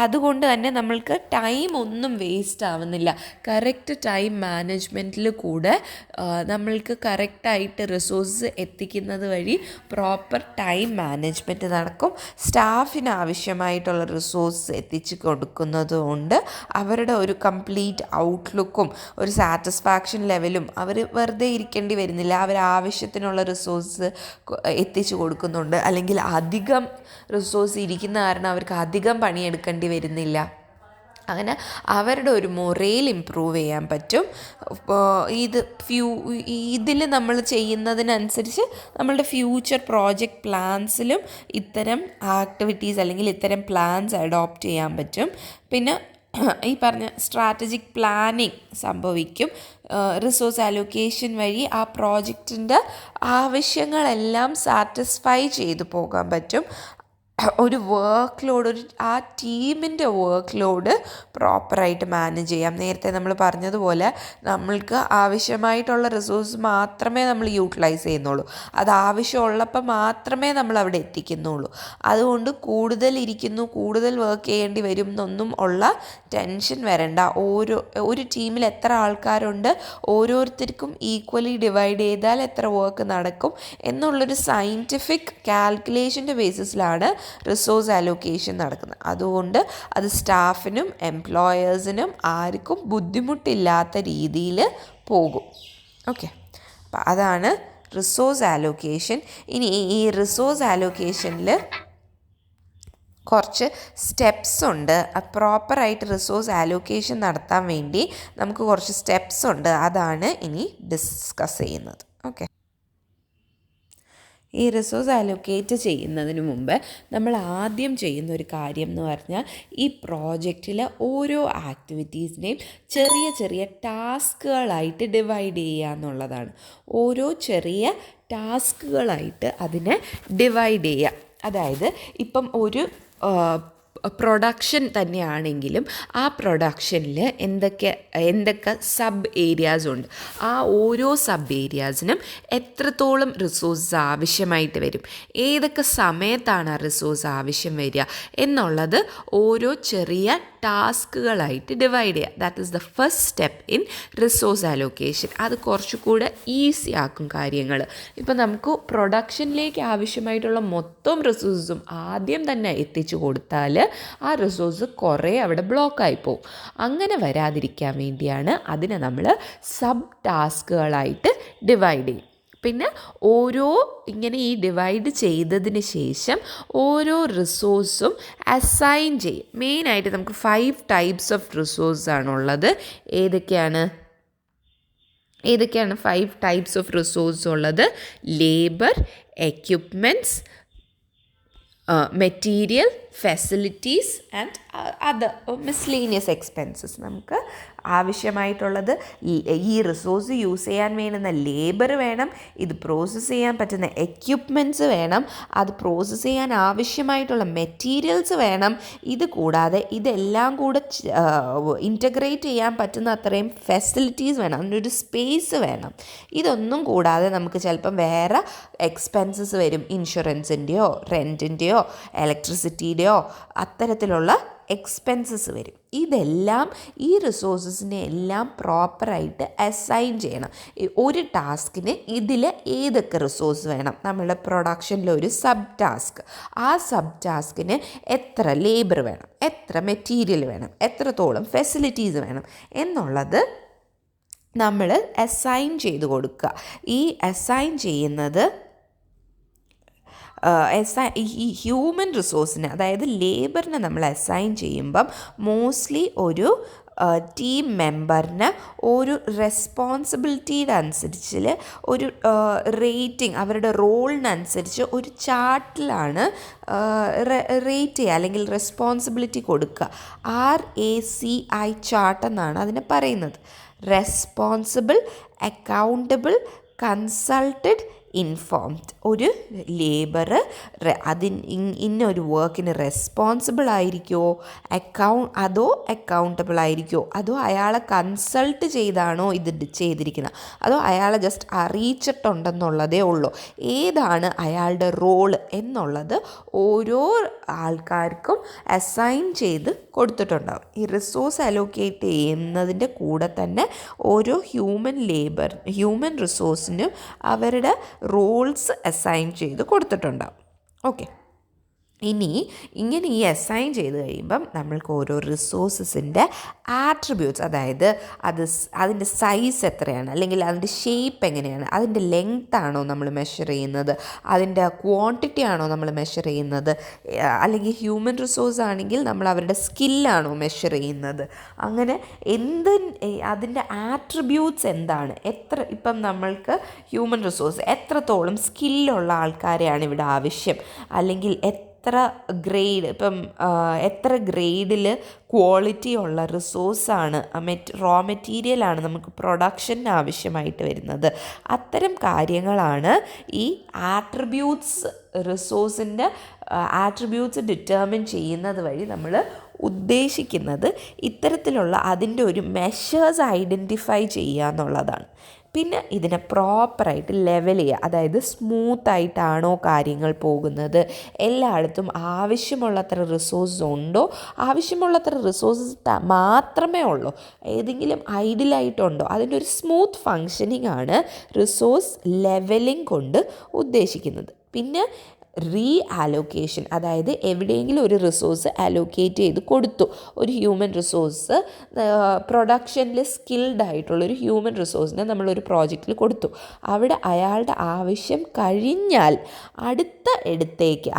അതുകൊണ്ട് തന്നെ നമ്മൾക്ക് ടൈം ഒന്നും വേസ്റ്റ് ആവുന്നില്ല. കറക്റ്റ് ടൈം മാനേജ്മെൻറ്റിൽ കൂടെ നമ്മൾക്ക് കറക്റ്റായിട്ട് റിസോഴ്സ് എത്തിക്കുന്നത് വഴി പ്രോപ്പർ ടൈം മാനേജ്മെൻറ്റ് നടക്കും. സ്റ്റാഫിന് ആവശ്യമായിട്ടുള്ള റിസോഴ്സ് എത്തിച്ചു കൊടുക്കുന്നത് കൊണ്ട് അവരുടെ ഒരു കംപ്ലീറ്റ് ഔട്ട്ലുക്കും ഒരു സാറ്റിസ്ഫാക്ഷൻ ലെവലും അവർ വെറുതെ ഇരിക്കേണ്ടി വരുന്നില്ല. അവർ ആവശ്യത്തിനുള്ള റിസോഴ്സ് എത്തിച്ചു കൊടുക്കുന്നുണ്ട്. അല്ലെങ്കിൽ അധികം റിസോഴ്സ് ഇരിക്കുന്ന കാരണം അവർക്ക് അധികം പണിയെടുക്കേണ്ടി വരുന്നില്ല. അങ്ങനെ അവരുടെ ഒരു മൊറേൽ ഇമ്പ്രൂവ് ചെയ്യാൻ പറ്റും. ഇതിൽ നമ്മൾ ചെയ്യുന്നതിനനുസരിച്ച് നമ്മളുടെ ഫ്യൂച്ചർ പ്രോജക്റ്റ് പ്ലാൻസിലും ഇത്തരം ആക്ടിവിറ്റീസ് അല്ലെങ്കിൽ ഇത്തരം പ്ലാൻസ് അഡോപ്റ്റ് ചെയ്യാൻ പറ്റും. പിന്നെ ഈ പറഞ്ഞ സ്ട്രാറ്റജിക് പ്ലാനിങ് സംഭവിക്കും. റിസോഴ്സ് അലോക്കേഷൻ വഴി ആ പ്രോജക്റ്റിൻ്റെ ആവശ്യങ്ങളെല്ലാം സാറ്റിസ്ഫൈ ചെയ്തു പോകാൻ പറ്റും. ഒരു വർക്ക് ലോഡ് ആ ടീമിൻ്റെ വർക്ക് ലോഡ് പ്രോപ്പറായിട്ട് മാനേജ് ചെയ്യാം. നേരത്തെ നമ്മൾ പറഞ്ഞതുപോലെ നമ്മൾക്ക് ആവശ്യമായിട്ടുള്ള റിസോഴ്സ് മാത്രമേ നമ്മൾ യൂട്ടിലൈസ് ചെയ്യുന്നുള്ളൂ. അത് ആവശ്യമുള്ളപ്പോൾ മാത്രമേ നമ്മൾ അവിടെ എത്തിക്കുന്നുള്ളൂ. അതുകൊണ്ട് കൂടുതൽ വർക്ക് ചെയ്യേണ്ടി വരും എന്നൊന്നും ഉള്ള ടെൻഷൻ വരണ്ട. ഒരു ടീമിൽ എത്ര ആൾക്കാരുണ്ട്, ഓരോരുത്തർക്കും ഈക്വലി ഡിവൈഡ് ചെയ്താൽ എത്ര വർക്ക് നടക്കും എന്നുള്ളൊരു സയൻറ്റിഫിക് കാൽക്കുലേഷൻ്റെ ബേസിസിലാണ് റിസോഴ്സ് അലോക്കേഷൻ നടക്കുന്നത്. അതുകൊണ്ട് അത് സ്റ്റാഫിനും എംപ്ലോയേഴ്സിനും ആർക്കും ബുദ്ധിമുട്ടില്ലാത്ത രീതിയിൽ പോകും. ഓക്കെ, അപ്പം അതാണ് റിസോഴ്സ് അലോക്കേഷൻ. ഇനി ഈ റിസോഴ്സ് അലോക്കേഷനിൽ കുറച്ച് സ്റ്റെപ്സ് ഉണ്ട്. പ്രോപ്പറായിട്ട് റിസോഴ്സ് അലോക്കേഷൻ നടത്താൻ വേണ്ടി നമുക്ക് കുറച്ച് സ്റ്റെപ്സ് ഉണ്ട്. അതാണ് ഇനി ഡിസ്കസ് ചെയ്യുന്നത്. ഓക്കെ, ഈ റിസോഴ്സ് അലോക്കേറ്റ് ചെയ്യുന്നതിന് മുമ്പ് നമ്മൾ ആദ്യം ചെയ്യുന്ന ഒരു കാര്യം എന്ന് പറഞ്ഞാൽ ഈ പ്രോജക്റ്റിലെ ഓരോ ആക്ടിവിറ്റീസിനെയും ചെറിയ ചെറിയ ടാസ്കുകളായിട്ട് ഡിവൈഡ് ചെയ്യുക എന്നുള്ളതാണ്. ഓരോ ചെറിയ ടാസ്കുകളായിട്ട് അതിനെ ഡിവൈഡ് ചെയ്യുക. അതായത് ഇപ്പം ഒരു പ്രൊഡക്ഷൻ തന്നെയാണെങ്കിലും ആ പ്രൊഡക്ഷനിൽ എന്തൊക്കെ സബ് ഏരിയാസ് ഉണ്ട്, ആ ഓരോ സബ് ഏരിയാസിനും എത്രത്തോളം റിസോഴ്സ് ആവശ്യമായിട്ട് വരും, ഏതൊക്കെ സമയത്താണ് ആ റിസോഴ്സ് ആവശ്യം വരിക എന്നുള്ളത് ഓരോ ചെറിയ ടാസ്കുകളായിട്ട് ഡിവൈഡ് ചെയ്യുക. That is the first step in resource allocation. അത് കുറച്ചുകൂടെ ഈസി ആക്കും കാര്യങ്ങൾ. ഇപ്പം നമുക്ക് പ്രൊഡക്ഷനിലേക്ക് ആവശ്യമായിട്ടുള്ള മൊത്തം റിസോഴ്സും ആദ്യം തന്നെ എത്തിച്ചു കൊടുത്താൽ ആ റിസോഴ്സ് കുറേ അവിടെ ബ്ലോക്കായി പോകും. അങ്ങനെ വരാതിരിക്കാൻ വേണ്ടിയാണ് അതിനെ നമ്മൾ സബ് ടാസ്കുകളായിട്ട് ഡിവൈഡ് ചെയ്യും. പിന്നെ ഇങ്ങനെ ഈ ഡിവൈഡ് ചെയ്തതിന് ശേഷം ഓരോ റിസോഴ്സും അസൈൻ ചെയ്യും. മെയിനായിട്ട് നമുക്ക് 5 ടൈപ്സ് ഓഫ് റിസോഴ്സാണുള്ളത്. ഏതൊക്കെയാണ് 5 ടൈപ്സ് ഓഫ് റിസോഴ്സ് ഉള്ളത്? Labour, equipments, material, facilities and other miscellaneous expenses. നമുക്ക് ആവശ്യമായിട്ടുള്ളത് ഈ റിസോഴ്സ് യൂസ് ചെയ്യാൻ വേണ്ടുന്ന ലേബർ വേണം, ഇത് പ്രോസസ്സ് ചെയ്യാൻ പറ്റുന്ന എക്യുപ്മെൻറ്റ്സ് വേണം, അത് പ്രോസസ്സ് ചെയ്യാൻ ആവശ്യമായിട്ടുള്ള മെറ്റീരിയൽസ് വേണം. ഇത് കൂടാതെ ഇതെല്ലാം കൂടെ ഇൻറ്റഗ്രേറ്റ് ചെയ്യാൻ പറ്റുന്ന അത്രയും ഫെസിലിറ്റീസ് വേണം, അതിനൊരു സ്പേസ് വേണം. ഇതൊന്നും കൂടാതെ നമുക്ക് ചിലപ്പം വേറെ എക്സ്പെൻസസ് വരും. ഇൻഷുറൻസിൻ്റെയോ റെൻറ്റിൻ്റെയോ ഇലക്ട്രിസിറ്റിയുടെയോ അത്തരത്തിലുള്ള എക്സ്പെൻസസ് വരും. ഇതെല്ലാം ഈ റിസോഴ്സസിനെ എല്ലാം പ്രോപ്പറായിട്ട് അസൈൻ ചെയ്യണം. ഒരു ടാസ്കിന് ഇതിൽ ഏതൊക്കെ റിസോഴ്സ് വേണം, നമ്മളുടെ പ്രൊഡക്ഷനിലെ ഒരു സബ് ടാസ്ക്, ആ സബ് ടാസ്കിന് എത്ര ലേബർ വേണം, എത്ര മെറ്റീരിയൽ വേണം, എത്രത്തോളം ഫെസിലിറ്റീസ് വേണം എന്നുള്ളത് നമ്മൾ അസൈൻ ചെയ്ത് കൊടുക്കുക. ഈ അസൈൻ ചെയ്യുന്നത് ഈ ഹ്യൂമൻ റിസോഴ്സിന്, അതായത് ലേബറിനെ നമ്മൾ അസൈൻ ചെയ്യുമ്പം മോസ്റ്റ്ലി ഒരു ടീം മെമ്പറിന് ഒരു റെസ്പോൺസിബിലിറ്റിയുടെ അനുസരിച്ച് ഒരു റേറ്റിംഗ്, അവരുടെ റോളിനനുസരിച്ച് ഒരു ചാർട്ടിലാണ് റേറ്റ് ചെയ്യുക അല്ലെങ്കിൽ റെസ്പോൺസിബിലിറ്റി കൊടുക്കുക. RACI ചാർട്ട് എന്നാണ് അതിനെ പറയുന്നത്. Responsible, accountable, consulted, informed. ഒരു ലേബർ ഇന്നൊരു വർക്കിന് റെസ്പോൺസിബിൾ ആയിരിക്കുമോ, അതോ അക്കൗണ്ടബിൾ ആയിരിക്കുമോ, അതോ അയാളെ കൺസൾട്ട് ചെയ്താണോ ഇത് ചെയ്തിരിക്കുന്നത്, അതോ അയാളെ ജസ്റ്റ് അറിയിച്ചിട്ടുണ്ടെന്നുള്ളതേ ഉള്ളൂ, ഏതാണ് അയാളുടെ റോള് എന്നുള്ളത് ഓരോ ആൾക്കാർക്കും അസൈൻ ചെയ്ത് കൊടുത്തിട്ടുണ്ടാവും. ഈ റിസോഴ്സ് അലോക്കേറ്റ് ചെയ്യുന്നതിൻ്റെ കൂടെ തന്നെ ഓരോ ഹ്യൂമൻ റിസോഴ്സിനും അവരുടെ റോൾസ് അസൈൻ ചെയ്ത് കൊടുത്തിട്ടുണ്ടാവും. ഓക്കെ, ഇനി ഇങ്ങനെ ഈ അസൈൻ ചെയ്ത് കഴിയുമ്പം നമ്മൾക്ക് ഓരോ റിസോഴ്സസിൻ്റെ ആട്രിബ്യൂട്ട്സ്, അതായത് അതിൻ്റെ സൈസ് എത്രയാണ്, അല്ലെങ്കിൽ അതിൻ്റെ ഷേപ്പ് എങ്ങനെയാണ്, അതിൻ്റെ ലെങ്ത് ആണോ നമ്മൾ മെഷർ ചെയ്യുന്നത്, അതിൻ്റെ ക്വാണ്ടിറ്റി ആണോ നമ്മൾ മെഷർ ചെയ്യുന്നത്, അല്ലെങ്കിൽ ഹ്യൂമൻ റിസോഴ്സ് ആണെങ്കിൽ നമ്മൾ അവരുടെ സ്കില്ലാണോ മെഷർ ചെയ്യുന്നത്, അങ്ങനെ അതിൻ്റെ ആട്രിബ്യൂട്ട്സ് എന്താണ്, ഇപ്പം നമ്മൾക്ക് ഹ്യൂമൻ റിസോഴ്സ് എത്രത്തോളം സ്കില്ലുള്ള ആൾക്കാരെയാണ് ഇവിടെ ആവശ്യം, അല്ലെങ്കിൽ എത്ര ഗ്രേഡിൽ ക്വാളിറ്റി ഉള്ള റിസോഴ്സാണ്, റോ മെറ്റീരിയലാണ് നമുക്ക് പ്രൊഡക്ഷന് ആവശ്യമായിട്ട് വരുന്നത്. അത്തരം കാര്യങ്ങളാണ് ഈ ആട്രിബ്യൂട്ട്സ്, റിസോഴ്സിൻ്റെ ആട്രിബ്യൂട്ട്സ് ഡിറ്റർമിൻ ചെയ്യുന്നത് വഴി നമ്മൾ ഉദ്ദേശിക്കുന്നത്. ഇത്തരത്തിലുള്ള അതിൻ്റെ ഒരു മെഷേഴ്സ് ഐഡൻറ്റിഫൈ ചെയ്യുക എന്നുള്ളതാണ്. പിന്നെ ഇതിനെ പ്രോപ്പറായിട്ട് ലെവൽ ചെയ്യുക, അതായത് സ്മൂത്തായിട്ടാണോ കാര്യങ്ങൾ പോകുന്നത്, എല്ലായിടത്തും ആവശ്യമുള്ളത്ര റിസോഴ്സ് ഉണ്ടോ, ആവശ്യമുള്ളത്ര റിസോഴ്സസ് മാത്രമേ ഉള്ളൂ, ഏതെങ്കിലും ഐഡിയലായിട്ടുണ്ടോ, അതിൻ്റെ ഒരു സ്മൂത്ത് ഫങ്ഷനിങ് ആണ് റിസോഴ്സ് ലെവലിംഗ് കൊണ്ട് ഉദ്ദേശിക്കുന്നത്. പിന്നെ അലോക്കേഷൻ, അതായത് എവിടെയെങ്കിലും ഒരു റിസോഴ്സ് അലോക്കേറ്റ് ചെയ്ത് കൊടുത്തു, ഒരു ഹ്യൂമൻ റിസോഴ്സ് പ്രൊഡക്ഷനിൽ സ്കിൽഡ് ആയിട്ടുള്ളൊരു ഹ്യൂമൻ റിസോഴ്സിനെ നമ്മളൊരു പ്രോജക്റ്റിൽ കൊടുത്തു, അവിടെ അയാളുടെ ആവശ്യം കഴിഞ്ഞാൽ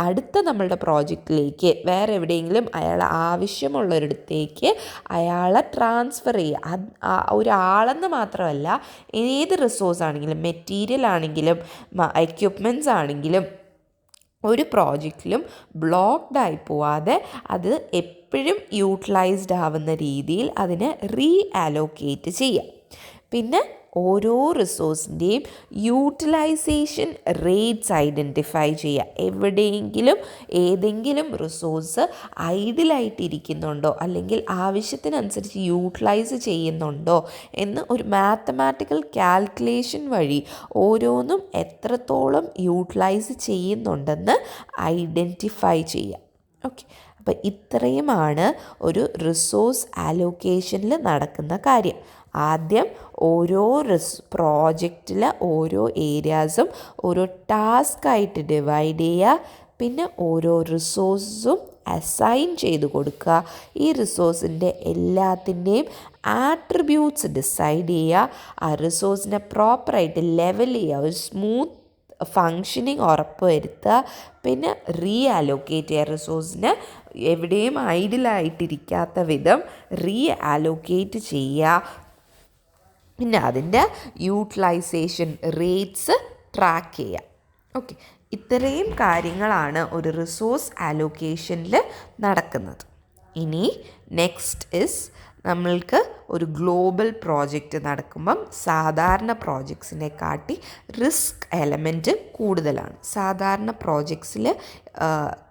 അടുത്ത നമ്മളുടെ പ്രോജക്റ്റിലേക്ക് വേറെ എവിടെയെങ്കിലും അയാൾ ആവശ്യമുള്ളൊരിടത്തേക്ക് അയാളെ ട്രാൻസ്ഫർ ചെയ്യുക. ഒരാളെന്ന് മാത്രമല്ല, ഏത് റിസോഴ്സ് ആണെങ്കിലും, മെറ്റീരിയൽ ആണെങ്കിലും എക്യുപ്മെൻറ്റ്സ് ആണെങ്കിലും ഒരു പ്രോജക്റ്റിലും ബ്ലോക്ക്ഡായി പോവാതെ അത് എപ്പോഴും യൂട്ടിലൈസ്ഡ് ആവുന്ന രീതിയിൽ അതിനെ അലോക്കേറ്റ് ചെയ്യാം. പിന്നെ ഓരോ റിസോഴ്സിൻ്റെയും യൂട്ടിലൈസേഷൻ റേറ്റ്സ് ഐഡൻറ്റിഫൈ ചെയ്യുക. എവിടെയെങ്കിലും ഏതെങ്കിലും റിസോഴ്സ് ഐഡിലായിട്ടിരിക്കുന്നുണ്ടോ, അല്ലെങ്കിൽ ആവശ്യത്തിനനുസരിച്ച് യൂട്ടിലൈസ് ചെയ്യുന്നുണ്ടോ എന്ന് ഒരു മാത്തമാറ്റിക്കൽ കാൽക്കുലേഷൻ വഴി ഓരോന്നും എത്രത്തോളം യൂട്ടിലൈസ് ചെയ്യുന്നുണ്ടെന്ന് ഐഡൻറ്റിഫൈ ചെയ്യുക. ഓക്കെ, അപ്പോൾ ഇത്രയുമാണ് ഒരു റിസോഴ്സ് അലോക്കേഷനിൽ നടക്കുന്ന കാര്യം. ആദ്യം ഓരോ പ്രോജക്റ്റിലെ ഓരോ ഏരിയാസും ഓരോ ടാസ്ക്കായിട്ട് ഡിവൈഡ് ചെയ്യുക, പിന്നെ ഓരോ റിസോഴ്സും അസൈൻ ചെയ്ത് കൊടുക്കുക, ഈ റിസോഴ്സിൻ്റെ എല്ലാത്തിൻ്റെയും ആട്രിബ്യൂട്ട്സ് ഡിസൈഡ് ചെയ്യുക, ആ റിസോഴ്സിനെ പ്രോപ്പറായിട്ട് ലെവൽ ചെയ്യുക, ഒരു സ്മൂത്ത് ഫങ്ഷനിങ് ഉറപ്പ് വരുത്തുക, പിന്നെ അലോക്കേറ്റ് ചെയ്യുക, റിസോഴ്സിന് എവിടെയും ഐഡിലായിട്ടിരിക്കാത്ത വിധം അലോക്കേറ്റ് ചെയ്യുക, പിന്നെ അതിൻ്റെ യൂട്ടിലൈസേഷൻ റേറ്റ്സ് ട്രാക്ക് ചെയ്യുക. ഓക്കെ, ഇത്രയും കാര്യങ്ങളാണ് ഒരു റിസോഴ്സ് അലോക്കേഷനിൽ നടക്കുന്നത്. ഇനി നെക്സ്റ്റ് നമ്മൾക്ക് ഒരു ഗ്ലോബൽ പ്രോജക്റ്റ് നടക്കുമ്പം സാധാരണ പ്രോജക്ട്സിനെ കാട്ടി റിസ്ക് എലമെൻറ്റ് കൂടുതലാണ്. സാധാരണ പ്രോജക്ട്സിൽ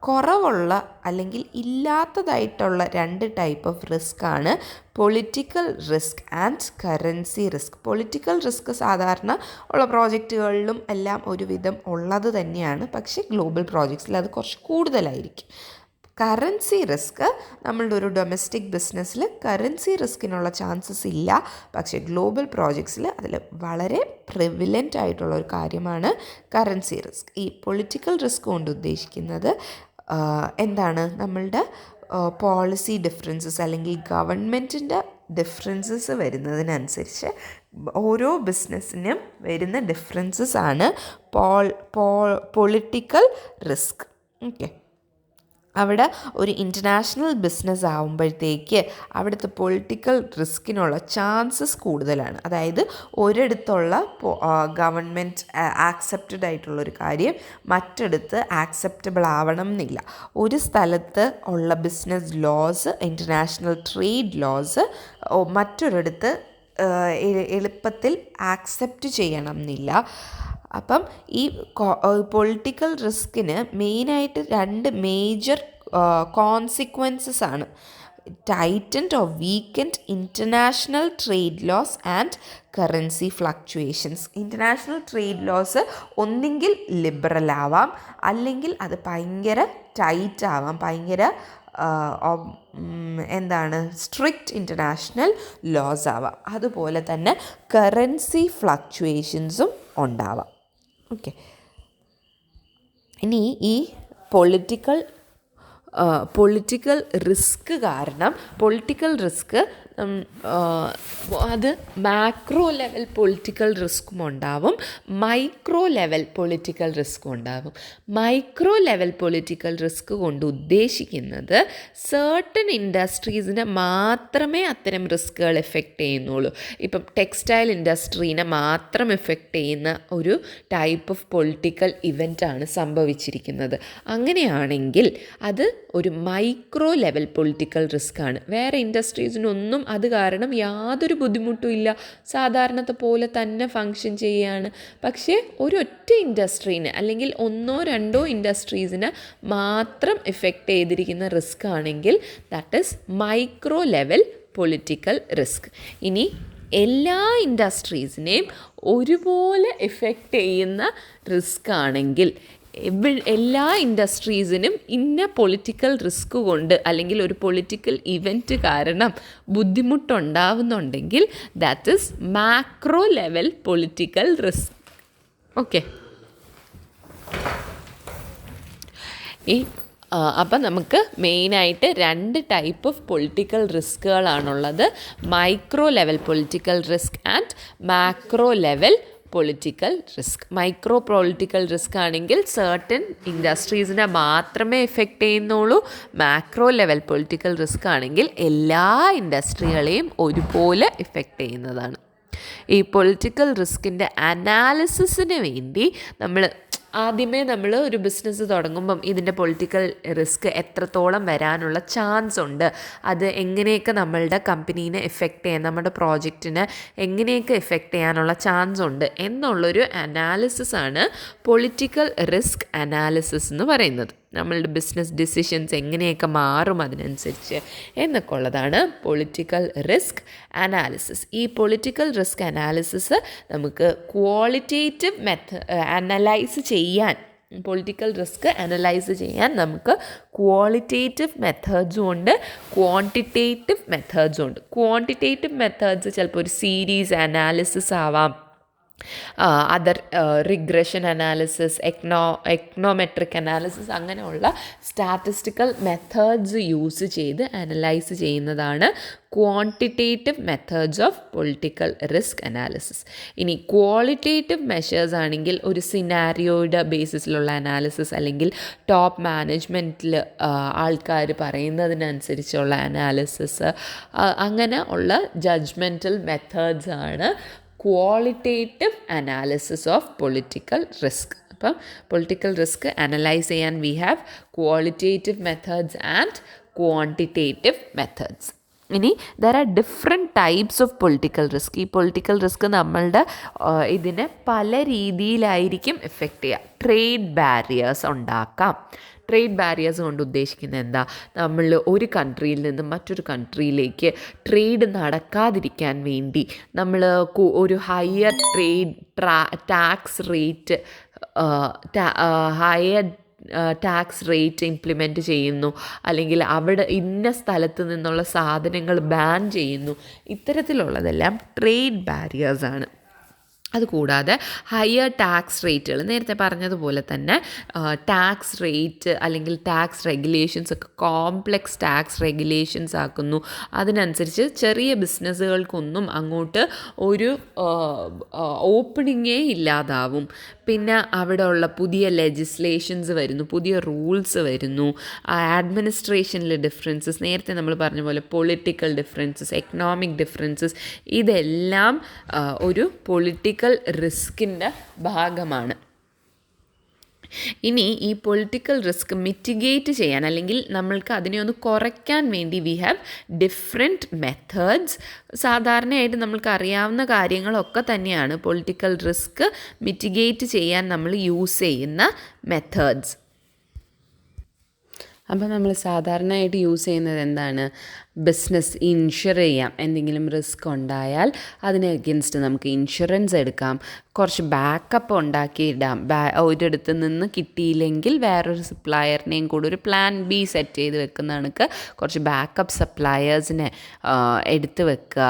കുറവുള്ള അല്ലെങ്കിൽ ഇല്ലാത്തതായിട്ടുള്ള 2 ടൈപ്പ് ഓഫ് റിസ്ക് ആണ് political risk and currency risk. Political risk സാധാരണ ഉള്ള പ്രോജക്റ്റുകളിലും എല്ലാം ഒരുവിധം ഉള്ളത് തന്നെയാണ്, പക്ഷേ ഗ്ലോബൽ പ്രോജക്ട്സിൽ അത് കുറച്ച് കൂടുതലായിരിക്കും. കറൻസി റിസ്ക് നമ്മളുടെ ഒരു ഡൊമസ്റ്റിക് ബിസിനസ്സിൽ കറൻസി റിസ്കിനുള്ള ചാൻസസ് ഇല്ല, പക്ഷേ ഗ്ലോബൽ പ്രോജക്ട്സിൽ അതിൽ വളരെ പ്രിവിലൻ്റ് ആയിട്ടുള്ള ഒരു കാര്യമാണ് കറൻസി റിസ്ക്. ഈ പൊളിറ്റിക്കൽ റിസ്ക് കൊണ്ട് ഉദ്ദേശിക്കുന്നത് എന്താണ്, നമ്മളുടെ പോളിസി ഡിഫറൻസസ് അല്ലെങ്കിൽ ഗവൺമെൻറ്റിൻ്റെ ഡിഫറൻസസ് വരുന്നതിനനുസരിച്ച് ഓരോ ബിസിനസ്സിനും വരുന്ന ഡിഫറൻസസ് ആണ് പൊളിറ്റിക്കൽ റിസ്ക്. ഓക്കെ, അവിടെ ഒരു ഇൻ്റർനാഷണൽ ബിസിനസ് ആകുമ്പോഴത്തേക്ക് അവിടുത്തെ പൊളിറ്റിക്കൽ റിസ്കിനുള്ള ചാൻസസ് കൂടുതലാണ്. അതായത് ഒരിടത്തുള്ള ഗവൺമെൻറ് ആക്സെപ്റ്റഡ് ആയിട്ടുള്ളൊരു കാര്യം മറ്റിടത്ത് ആക്സെപ്റ്റബിൾ ആവണം എന്നില്ല. ഒരു സ്ഥലത്ത് ഉള്ള business laws, international trade laws മറ്റൊരിടത്ത് എളുപ്പത്തിൽ ആക്സെപ്റ്റ് ചെയ്യണം എന്നില്ല. അപ്പം ഈ പൊളിറ്റിക്കൽ റിസ്കിന് മെയിനായിട്ട് 2 മേജർ കോൺസിക്വൻസസ് ആണ്. Tightened or weakened international trade laws and currency fluctuations. International trade laws ഒന്നെങ്കിൽ ലിബറൽ ആവാം, അല്ലെങ്കിൽ അത് ഭയങ്കര ടൈറ്റ് ആവാം, ഭയങ്കര സ്ട്രിക്റ്റ് ഇൻ്റർനാഷണൽ ലോസ് ആവാം. അതുപോലെ തന്നെ കറൻസി ഫ്ലക്ച്വേഷൻസും ഉണ്ടാവാം. ഓക്കെ, ഇനി ഈ പൊളിറ്റിക്കൽ റിസ്ക് കാരണം പൊളിറ്റിക്കൽ റിസ്ക് അത് മാക്രോ ലെവൽ പൊളിറ്റിക്കൽ റിസ്ക്കും ഉണ്ടാവും, മൈക്രോ ലെവൽ പൊളിറ്റിക്കൽ റിസ്ക്കും ഉണ്ടാവും. മൈക്രോ ലെവൽ പൊളിറ്റിക്കൽ റിസ്ക് കൊണ്ട് ഉദ്ദേശിക്കുന്നത് സർട്ടൻ ഇൻഡസ്ട്രീസിനെ മാത്രമേ അത്തരം റിസ്ക്കുകൾ എഫക്റ്റ് ചെയ്യുന്നുള്ളൂ. ഇപ്പം ടെക്സ്റ്റൈൽ ഇൻഡസ്ട്രീനെ മാത്രം എഫക്റ്റ് ചെയ്യുന്ന ഒരു ടൈപ്പ് ഓഫ് പൊളിറ്റിക്കൽ ഇവൻ്റാണ് സംഭവിച്ചിരിക്കുന്നത്. അങ്ങനെയാണെങ്കിൽ അത് ഒരു മൈക്രോ ലെവൽ പൊളിറ്റിക്കൽ റിസ്ക് ആണ്. വേറെ ഇൻഡസ്ട്രീസിനൊന്നും അത് കാരണം യാതൊരു ബുദ്ധിമുട്ടും ഇല്ല, സാധാരണത്തെ പോലെ തന്നെ ഫങ്ഷൻ ചെയ്യുകയാണ്. പക്ഷേ ഒരൊറ്റ ഇൻഡസ്ട്രീനെ അല്ലെങ്കിൽ 1-2 ഇൻഡസ്ട്രീസിനെ മാത്രം എഫക്റ്റ് ചെയ്തിരിക്കുന്ന റിസ്ക് ആണെങ്കിൽ that is micro level political risk. ഇനി എല്ലാ ഇൻഡസ്ട്രീസിനെയും ഒരുപോലെ എഫക്റ്റ് ചെയ്യുന്ന റിസ്ക് ആണെങ്കിൽ, എല്ലാ ഇൻഡസ്ട്രീസിനും ഇന്ന പൊളിറ്റിക്കൽ റിസ്ക് കൊണ്ട് അല്ലെങ്കിൽ ഒരു പൊളിറ്റിക്കൽ ഇവൻറ്റ് കാരണം ബുദ്ധിമുട്ടുണ്ടാവുന്നുണ്ടെങ്കിൽ that is macro level political risk. Okay, അപ്പം നമുക്ക് മെയിനായിട്ട് 2 ടൈപ്പ് ഓഫ് പൊളിറ്റിക്കൽ റിസ്കുകളാണുള്ളത്, micro level political risk and macro level political risk. Micro political risk ആണെങ്കിൽ സർട്ടൻ ഇൻഡസ്ട്രീസിനെ മാത്രമേ എഫക്റ്റ് ചെയ്യുന്നുള്ളൂ. മാക്രോ ലെവൽ പൊളിറ്റിക്കൽ റിസ്ക് ആണെങ്കിൽ എല്ലാ ഇൻഡസ്ട്രികളെയും ഒരുപോലെ എഫക്റ്റ് ചെയ്യുന്നതാണ്. ഈ പൊളിറ്റിക്കൽ റിസ്കിൻ്റെ അനാലിസിസിന് വേണ്ടി ആദ്യമേ നമ്മൾ ഒരു ബിസിനസ് തുടങ്ങുമ്പം ഇതിൻ്റെ പൊളിറ്റിക്കൽ റിസ്ക് എത്രത്തോളം വരാനുള്ള ചാൻസ് ഉണ്ട്, അത് എങ്ങനെയൊക്കെ നമ്മളുടെ കമ്പനീനെ എഫക്റ്റ് ചെയ്യാൻ, നമ്മുടെ പ്രോജക്റ്റിനെ എങ്ങനെയൊക്കെ എഫക്റ്റ് ചെയ്യാനുള്ള ചാൻസ് ഉണ്ട് എന്നുള്ളൊരു അനാലിസിസാണ് പൊളിറ്റിക്കൽ റിസ്ക് അനാലിസിസ് എന്ന് പറയുന്നത്. നമ്മളുടെ ബിസിനസ് ഡിസിഷൻസ് എങ്ങനെയൊക്കെ മാറും അതിനനുസരിച്ച് എന്നൊക്കെ ഉള്ളതാണ് പൊളിറ്റിക്കൽ റിസ്ക് അനാലിസിസ്. ഈ പൊളിറ്റിക്കൽ റിസ്ക് അനാലിസിസ് നമുക്ക് ക്വാളിറ്റേറ്റീവ് അനലൈസ് ചെയ്യാൻ, പൊളിറ്റിക്കൽ റിസ്ക് അനലൈസ് ചെയ്യാൻ നമുക്ക് ക്വാളിറ്റേറ്റീവ് മെത്തേഡ്സും ഉണ്ട്, ക്വാണ്ടിറ്റേറ്റീവ് മെത്തേഡ്സും ഉണ്ട്. ക്വാണ്ടിറ്റേറ്റീവ് മെത്തേഡ്സ് ചിലപ്പോൾ ഒരു സീരീസ് അനാലിസിസ് ആവാം, അതർ റിഗ്രഷൻ അനാലിസിസ്, എക്നോമെട്രിക് അനാലിസിസ്, അങ്ങനെയുള്ള സ്റ്റാറ്റിസ്റ്റിക്കൽ മെത്തേഡ്സ് യൂസ് ചെയ്ത് അനലൈസ് ചെയ്യുന്നതാണ് quantitative methods of political risk analysis. ഇനി ക്വാളിറ്റേറ്റീവ് മെഷേഴ്സ് ആണെങ്കിൽ ഒരു സിനാരിയോയുടെ ബേസിസിലുള്ള അനാലിസിസ്, അല്ലെങ്കിൽ ടോപ്പ് മാനേജ്മെൻറ്റിൽ ആൾക്കാർ പറയുന്നതിനനുസരിച്ചുള്ള അനാലിസിസ്, അങ്ങനെ ഉള്ള ജഡ്ജ്മെൻറ്റൽ മെത്തേഡ്സ് ആണ് qualitative analysis of political risk. അപ്പം പൊളിറ്റിക്കൽ റിസ്ക് അനലൈസ് ചെയ്യാൻ we have qualitative methods and quantitative methods. ഇനി there are different types of political risk. ഈ പൊളിറ്റിക്കൽ റിസ്ക് നമ്മളുടെ ഇതിനെ പല രീതിയിലായിരിക്കും എഫക്റ്റ് ചെയ്യുക. ട്രേഡ് ബാരിയേഴ്സ് ഉണ്ടാക്കാം. ട്രേഡ് ബാരിയേഴ്സ് കൊണ്ട് ഉദ്ദേശിക്കുന്നത് എന്താ, നമ്മൾ ഒരു കൺട്രിയിൽ നിന്ന് മറ്റൊരു കൺട്രിയിലേക്ക് ട്രേഡ് നടക്കാതിരിക്കാൻ വേണ്ടി നമ്മൾ ഒരു higher tax rate higher tax rate implement ചെയ്യുന്നു, അല്ലെങ്കിൽ അവിടെ ഇന്ന സ്ഥലത്ത് നിന്നുള്ള സാധനങ്ങൾ ബാൻ ചെയ്യുന്നു. ഇത്തരത്തിലുള്ളതെല്ലാം ട്രേഡ് ബാരിയേഴ്സാണ്. അതുകൂടാതെ ഹയർ ടാക്സ് റേറ്റുകൾ, നേരത്തെ പറഞ്ഞതുപോലെ തന്നെ ടാക്സ് റേറ്റ് അല്ലെങ്കിൽ ടാക്സ് റെഗുലേഷൻസ് ഒക്കെ കോംപ്ലെക്സ് ടാക്സ് റെഗുലേഷൻസ് ആക്കുന്നു. അതിനനുസരിച്ച് ചെറിയ ബിസിനസ്സുകൾക്കൊന്നും അങ്ങോട്ട് ഒരു ഓപ്പണിങ്ങേ ഇല്ലാതാവും. പിന്നെ അവിടെ ഉള്ള പുതിയ ലെജിസ്ലേഷൻസ് വരുന്നു, പുതിയ റൂൾസ് വരുന്നു, അഡ്മിനിസ്ട്രേഷനിലെ ഡിഫറൻസസ്, നേരത്തെ നമ്മൾ പറഞ്ഞ പോലെ പൊളിറ്റിക്കൽ ഡിഫറൻസസ്, എക്കണോമിക് ഡിഫറൻസസ്, ഇതെല്ലാം ഒരു പൊളിറ്റിക്കൽ റിസ്കിൻ്റെ ഭാഗമാണ്. ഇനി ഈ പൊളിറ്റിക്കൽ റിസ്ക് മിറ്റിഗേറ്റ് ചെയ്യാൻ അല്ലെങ്കിൽ നമ്മൾക്ക് അതിനെ ഒന്ന് കുറയ്ക്കാൻ വേണ്ടി വി ഹാവ് ഡിഫറെൻറ്റ് മെത്തേഡ്സ്. സാധാരണയായിട്ട് നമ്മൾക്ക് അറിയാവുന്ന കാര്യങ്ങളൊക്കെ തന്നെയാണ് പൊളിറ്റിക്കൽ റിസ്ക് മിറ്റിഗേറ്റ് ചെയ്യാൻ നമ്മൾ യൂസ് ചെയ്യുന്ന മെത്തേഡ്സ്. അപ്പോൾ നമ്മൾ സാധാരണയായിട്ട് യൂസ് ചെയ്യുന്നത് എന്താണ്? ബിസിനസ് ഇൻഷുർ ചെയ്യാം. എന്തെങ്കിലും റിസ്ക് ഉണ്ടായാൽ അതിന് അഗെൻസ്റ്റ് നമുക്ക് ഇൻഷുറൻസ് എടുക്കാം. കുറച്ച് ബാക്കപ്പ് ഉണ്ടാക്കിയിടാം. ഒരിടത്ത് നിന്ന് കിട്ടിയില്ലെങ്കിൽ വേറൊരു സപ്ലയറിനെയും കൂടെ ഒരു പ്ലാൻ ബി സെറ്റ് ചെയ്ത് വെക്കുന്ന കണക്ക് കുറച്ച് ബാക്കപ്പ് സപ്ലയേഴ്സിനെ എടുത്ത് വെക്കുക.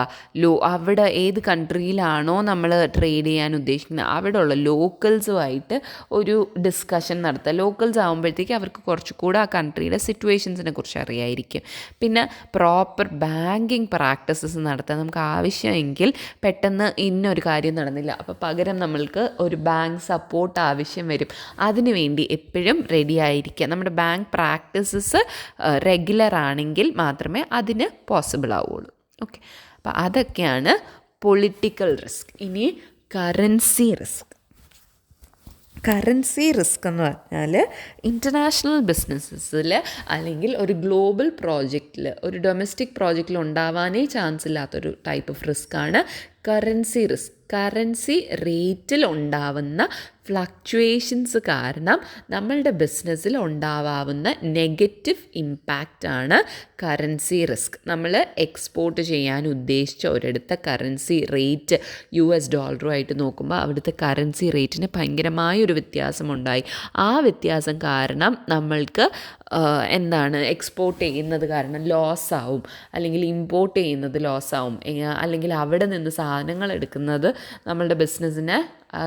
അവിടെ ഏത് കൺട്രിയിലാണോ നമ്മൾ ട്രേഡ് ചെയ്യാൻ ഉദ്ദേശിക്കുന്നത് അവിടെയുള്ള ലോക്കൽസുമായിട്ട് ഒരു ഡിസ്കഷൻ നടത്തുക. ലോക്കൽസ് ആകുമ്പോഴത്തേക്ക് അവർക്ക് കുറച്ചുകൂടെ ആ കൺട്രിയുടെ സിറ്റുവേഷൻസിനെ കുറിച്ച് അറിയായിരിക്കും. പിന്നെ പ്രോപ്പർ ബാങ്കിങ് പ്രാക്ടീസസ് നടത്താൻ നമുക്ക് ആവശ്യമെങ്കിൽ പെട്ടെന്ന് ഇന്നൊരു കാര്യം നടന്നില്ല, അപ്പോൾ പകരം നമ്മൾക്ക് ഒരു ബാങ്ക് സപ്പോർട്ട് ആവശ്യം വരും. അതിനു വേണ്ടി എപ്പോഴും റെഡി ആയിരിക്കുക. നമ്മുടെ ബാങ്ക് പ്രാക്ടീസസ് റെഗുലർ ആണെങ്കിൽ മാത്രമേ അതിന് പോസിബിൾ ആവുള്ളൂ. ഓക്കെ, അപ്പോൾ അതൊക്കെയാണ് പൊളിറ്റിക്കൽ റിസ്ക്. ഇനി കറൻസി റിസ്ക്. കറൻസി റിസ്ക് എന്ന് പറഞ്ഞാൽ ഇൻ്റർനാഷണൽ ബിസിനസ്സിൽ അല്ലെങ്കിൽ ഒരു ഗ്ലോബൽ പ്രോജക്റ്റിൽ, ഒരു ഡൊമസ്റ്റിക് പ്രോജക്റ്റിൽ ഉണ്ടാവാനേ ചാൻസ് ഇല്ലാത്തൊരു ടൈപ്പ് ഓഫ് റിസ്ക്കാണ് കറൻസി റിസ്ക്. കറൻസി റേറ്റിൽ ഉണ്ടാവുന്ന ഫ്ലക്ച്വേഷൻസ് കാരണം നമ്മളുടെ ബിസിനസ്സിൽ ഉണ്ടാവാവുന്ന നെഗറ്റീവ് ഇമ്പാക്റ്റാണ് കറൻസി റിസ്ക്. നമ്മൾ എക്സ്പോർട്ട് ചെയ്യാൻ ഉദ്ദേശിച്ച ഒരിടത്തെ കറൻസി റേറ്റ് $ആയിട്ട് നോക്കുമ്പോൾ അവിടുത്തെ കറൻസി റേറ്റിന് ഭയങ്കരമായൊരു വ്യത്യാസമുണ്ടായി. ആ വ്യത്യാസം കാരണം നമ്മൾക്ക് എക്സ്പോർട്ട് ചെയ്യുന്നത് കാരണം ലോസാവും, അല്ലെങ്കിൽ ഇമ്പോർട്ട് ചെയ്യുന്നത് ലോസാവും, അല്ലെങ്കിൽ അവിടെ നിന്ന് സാധനങ്ങൾ എടുക്കുന്നത് നമ്മളുടെ ബിസിനസ്സിനെ,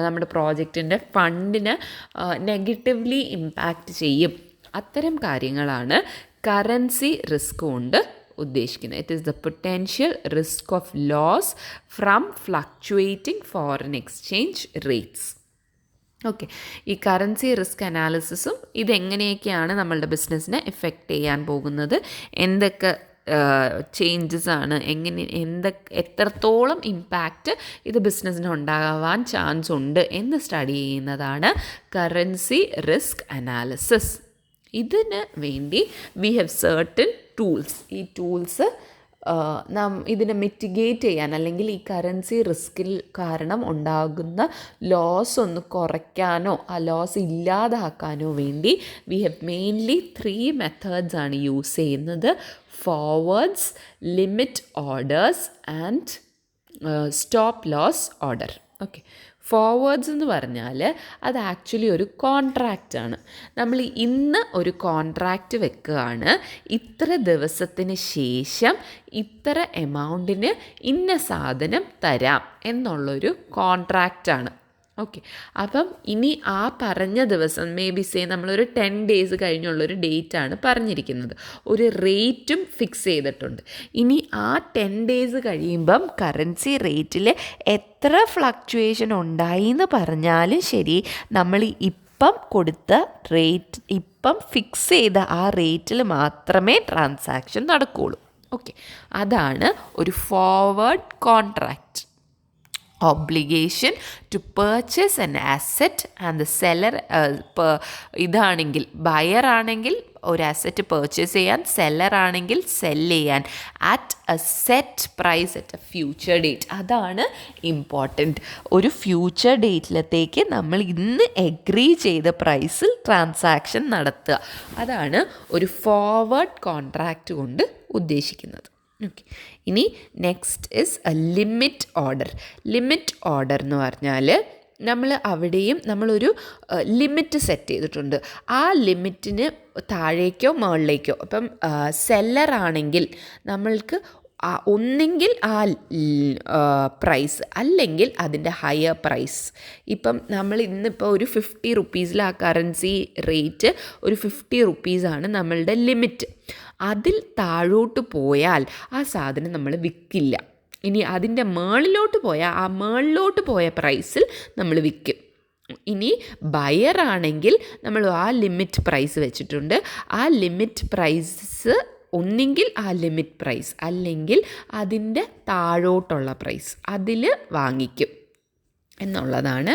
നമ്മുടെ പ്രോജക്റ്റിൻ്റെ ഫണ്ടിന് നെഗറ്റീവ്ലി ഇമ്പാക്റ്റ് ചെയ്യും. അത്തരം കാര്യങ്ങളാണ് കറൻസി റിസ്ക് കൊണ്ട് ഉദ്ദേശിക്കുന്നത്. It is the potential risk of loss from fluctuating foreign exchange rates. Okay, ഈ കറൻസി റിസ്ക് അനാലിസിസും ഇതെങ്ങനെയൊക്കെയാണ് നമ്മളുടെ ബിസിനസ്സിനെ എഫക്റ്റ് ചെയ്യാൻ പോകുന്നത്, എന്തൊക്കെ ചേഞ്ചസ് ആണ്, എത്രത്തോളം ഇമ്പാക്റ്റ് ഇത് ബിസിനസ്സിന് ഉണ്ടാകാൻ ചാൻസ് ഉണ്ട് എന്ന് സ്റ്റഡി ചെയ്യുന്നതാണ് കറൻസി റിസ്ക് അനാലിസിസ്. ഇതിന് വേണ്ടി വി ഹാവ് സർട്ടൻ ടൂൾസ്. ഈ ടൂൾസ് ഇതിനെ മിറ്റിഗേറ്റ് ചെയ്യാൻ, അല്ലെങ്കിൽ ഈ കറൻസി റിസ്കിൽ കാരണം ഉണ്ടാകുന്ന ലോസ് ഒന്ന് കുറയ്ക്കാനോ ആ ലോസ് ഇല്ലാതാക്കാനോ വേണ്ടി വി ഹാവ് മെയിൻലി 3 മെത്തേഡ്സ് ആണ് യൂസ് ചെയ്യുന്നത്. Forwards, limit orders and stop loss order. Okay, forwards എന്ന് പറഞ്ഞാൽ അത് ആക്ച്വലി ഒരു കോൺട്രാക്റ്റാണ്. നമ്മൾ ഇന്ന് ഒരു കോൺട്രാക്റ്റ് വെക്കുകയാണ്, ഇത്ര ദിവസത്തിന് ശേഷം ഇത്ര എമൗണ്ടിന് ഇന്ന സാധനം തരാം എന്നുള്ളൊരു കോൺട്രാക്റ്റാണ്. ഓക്കെ, അപ്പം ഇനി ആ പറഞ്ഞ ദിവസം മേ ബി സേ നമ്മളൊരു 10 days കഴിഞ്ഞുള്ളൊരു ഡേറ്റാണ് പറഞ്ഞിരിക്കുന്നത്, ഒരു റേറ്റും ഫിക്സ് ചെയ്തിട്ടുണ്ട്. ഇനി ആ 10 days കഴിയുമ്പം കറൻസി റേറ്റിൽ എത്ര ഫ്ലക്ച്വേഷൻ ഉണ്ടായി എന്ന് പറഞ്ഞാലും ശരി, നമ്മൾ ഇപ്പം കൊടുത്ത റേറ്റ്, ഇപ്പം ഫിക്സ് ചെയ്ത ആ റേറ്റിൽ മാത്രമേ ട്രാൻസാക്ഷൻ നടക്കുകയുള്ളൂ. ഓക്കെ, അതാണ് ഒരു forward contract. obligation to purchase an asset and the seller ഇതാണെങ്കിൽ ബയർ ആണെങ്കിൽ ഒരു അസറ്റ് പർച്ചേസ് ചെയ്യാൻ, സെല്ലർ ആണെങ്കിൽ സെല്ല് ചെയ്യാൻ at a set price at a future date. അതാണ് ഇമ്പോർട്ടൻറ്റ്. ഒരു ഫ്യൂച്ചർ ഡേറ്റിലത്തേക്ക് നമ്മൾ ഇന്ന് എഗ്രി ചെയ്ത പ്രൈസിൽ ട്രാൻസാക്ഷൻ നടത്തുക. അതാണ് ഒരു ഫോർവേഡ് കോൺട്രാക്റ്റ് കൊണ്ട് ഉദ്ദേശിക്കുന്നത്. ഓക്കെ, ഇനി next is A limit order. Limit order എന്ന് പറഞ്ഞാൽ അവിടെയും നമ്മളൊരു ലിമിറ്റ് സെറ്റ് ചെയ്തിട്ടുണ്ട്. ആ ലിമിറ്റിന് താഴേക്കോ മുകളിലേക്കോ, ഇപ്പം സെല്ലറാണെങ്കിൽ നമ്മൾക്ക് ഒന്നെങ്കിൽ ആ പ്രൈസ് അല്ലെങ്കിൽ അതിൻ്റെ ഹയർ പ്രൈസ്. ഇപ്പം നമ്മൾ ഇന്നിപ്പോൾ ഒരു 50 rupees ആ കറൻസി റേറ്റ് ഒരു 50 rupees നമ്മളുടെ ലിമിറ്റ്. അതിൽ താഴോട്ട് പോയാൽ ആ സാധനം നമ്മൾ വിൽക്കില്ല. ഇനി അതിൻ്റെ മുകളിലോട്ട് പോയാൽ ആ മുകളിലോട്ട് പോയ പ്രൈസിൽ നമ്മൾ വിൽക്കും. ഇനി ബയർ ആണെങ്കിൽ നമ്മൾ ആ ലിമിറ്റ് പ്രൈസ് വെച്ചിട്ടുണ്ട്. ആ ലിമിറ്റ് പ്രൈസ് ഒന്നെങ്കിൽ ആ ലിമിറ്റ് പ്രൈസ് അല്ലെങ്കിൽ അതിൻ്റെ താഴോട്ടുള്ള പ്രൈസ് അതിൽ വാങ്ങിക്കും. എന്നുള്ളതാണ്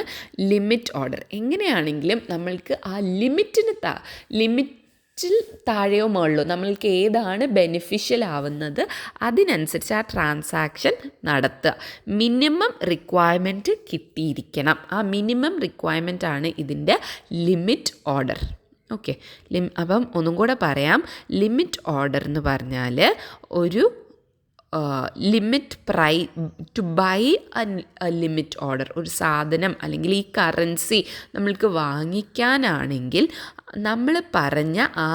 ലിമിറ്റ് ഓർഡർ. എങ്ങനെയാണെങ്കിലും നമ്മൾക്ക് ആ ലിമിറ്റിൽ താഴെയോ മുകളിലോ നമ്മൾക്ക് ഏതാണ് ബെനിഫിഷ്യൽ ആവുന്നത് അതിനനുസരിച്ച് ആ ട്രാൻസാക്ഷൻ നടത്തുക. മിനിമം റിക്വയർമെൻറ്റ് കിട്ടിയിരിക്കണം. ആ മിനിമം റിക്വയർമെൻ്റ് ആണ് ഇതിൻ്റെ ലിമിറ്റ് ഓർഡർ. ഓക്കെ, അപ്പം ഒന്നും കൂടെ പറയാം. ലിമിറ്റ് ഓർഡർ എന്ന് പറഞ്ഞാൽ ഒരു to buy a limit order, ഒരു സാധനം അല്ലെങ്കിൽ ഈ കറൻസി നമ്മൾക്ക് വാങ്ങിക്കാനാണെങ്കിൽ നമ്മൾ പറഞ്ഞ ആ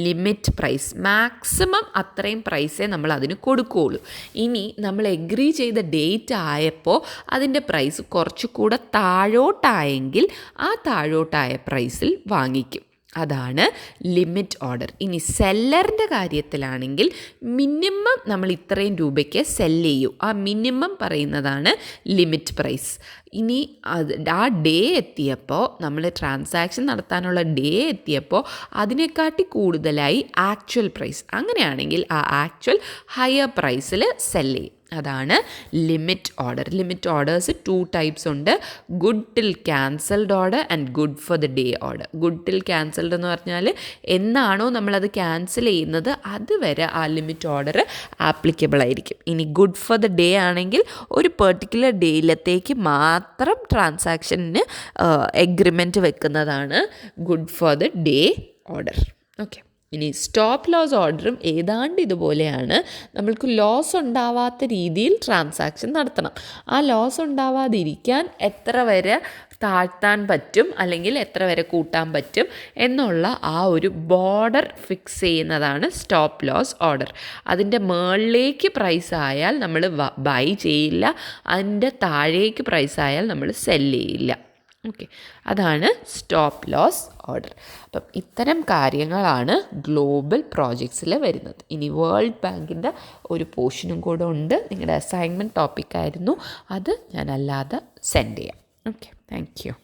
ലിമിറ്റ് പ്രൈസ് മാക്സിമം അത്രയും പ്രൈസേ നമ്മൾ അതിന് കൊടുക്കുകയുള്ളൂ. ഇനി നമ്മൾ എഗ്രി ചെയ്ത ഡേറ്റ് ആയപ്പോൾ അതിൻ്റെ പ്രൈസ് കുറച്ചുകൂടെ താഴോട്ടായെങ്കിൽ ആ താഴോട്ടായ പ്രൈസിൽ വാങ്ങിക്കും. അതാണ് ലിമിറ്റ് ഓർഡർ. ഇനി സെല്ലറിൻ്റെ കാര്യത്തിലാണെങ്കിൽ മിനിമം നമ്മൾ ഇത്രയും രൂപയ്ക്ക് സെല്ല് ചെയ്യൂ, ആ മിനിമം പറയുന്നതാണ് ലിമിറ്റ് പ്രൈസ്. ഇനി ആ ഡേ എത്തിയപ്പോൾ, നമ്മൾ ട്രാൻസാക്ഷൻ നടത്താനുള്ള ഡേ എത്തിയപ്പോൾ അതിനെക്കാട്ടി കൂടുതലായി ആക്ച്വൽ പ്രൈസ്, അങ്ങനെയാണെങ്കിൽ ആ ആക്ച്വൽ ഹയർ പ്രൈസിൽ സെല്ല് ചെയ്യും. അതാണ് limit order. Limit orders 2 types ഉണ്ട്. Good till cancelled order and good for the day order. Good till cancelled എന്ന് പറഞ്ഞാൽ എന്നാണോ നമ്മളത് ക്യാൻസൽ ചെയ്യുന്നത് അതുവരെ ആ ലിമിറ്റ് ഓർഡർ ആപ്ലിക്കബിൾ ആയിരിക്കും. ഇനി ഗുഡ് ഫോർ ദ ഡേ ആണെങ്കിൽ ഒരു പെർട്ടിക്കുലർ ഡേയിലത്തേക്ക് മാത്രം ട്രാൻസാക്ഷന് എഗ്രിമെൻറ്റ് വെക്കുന്നതാണ് good for the day order. Okay, ഇനി സ്റ്റോപ്പ് ലോസ് ഓർഡറും ഏതാണ്ട് ഇതുപോലെയാണ്. നമ്മൾക്ക് ലോസ് ഉണ്ടാവാത്ത രീതിയിൽ ട്രാൻസാക്ഷൻ നടത്തണം. ആ ലോസ് ഉണ്ടാവാതിരിക്കാൻ എത്ര വരെ താഴ്ത്താൻ പറ്റും അല്ലെങ്കിൽ എത്ര വരെ കൂട്ടാൻ പറ്റും എന്നുള്ള ആ ഒരു ബോർഡർ ഫിക്സ് ചെയ്യുന്നതാണ് സ്റ്റോപ്പ് ലോസ് ഓർഡർ. അതിൻ്റെ മുകളിലേക്ക് പ്രൈസ് ആയാൽ നമ്മൾ ബൈ ചെയ്യില്ല, അതിൻ്റെ താഴേക്ക് പ്രൈസ് ആയാൽ നമ്മൾ സെല്ല് ചെയ്യില്ല. ഓക്കെ, അതാണ് സ്റ്റോപ്പ് ലോസ് ഓർഡർ. അപ്പം ഇത്തരം കാര്യങ്ങളാണ് ഗ്ലോബൽ പ്രോജക്ട്സിൽ വരുന്നത്. ഇനി വേൾഡ് ബാങ്കിൻ്റെ ഒരു പോർഷനും കൂടെ ഉണ്ട്. നിങ്ങളുടെ അസൈൻമെൻറ്റ് ടോപ്പിക്കായിരുന്നു അത്, ഞാൻ അല്ലാതെ സെൻഡ് ചെയ്യാം. Okay, thank you.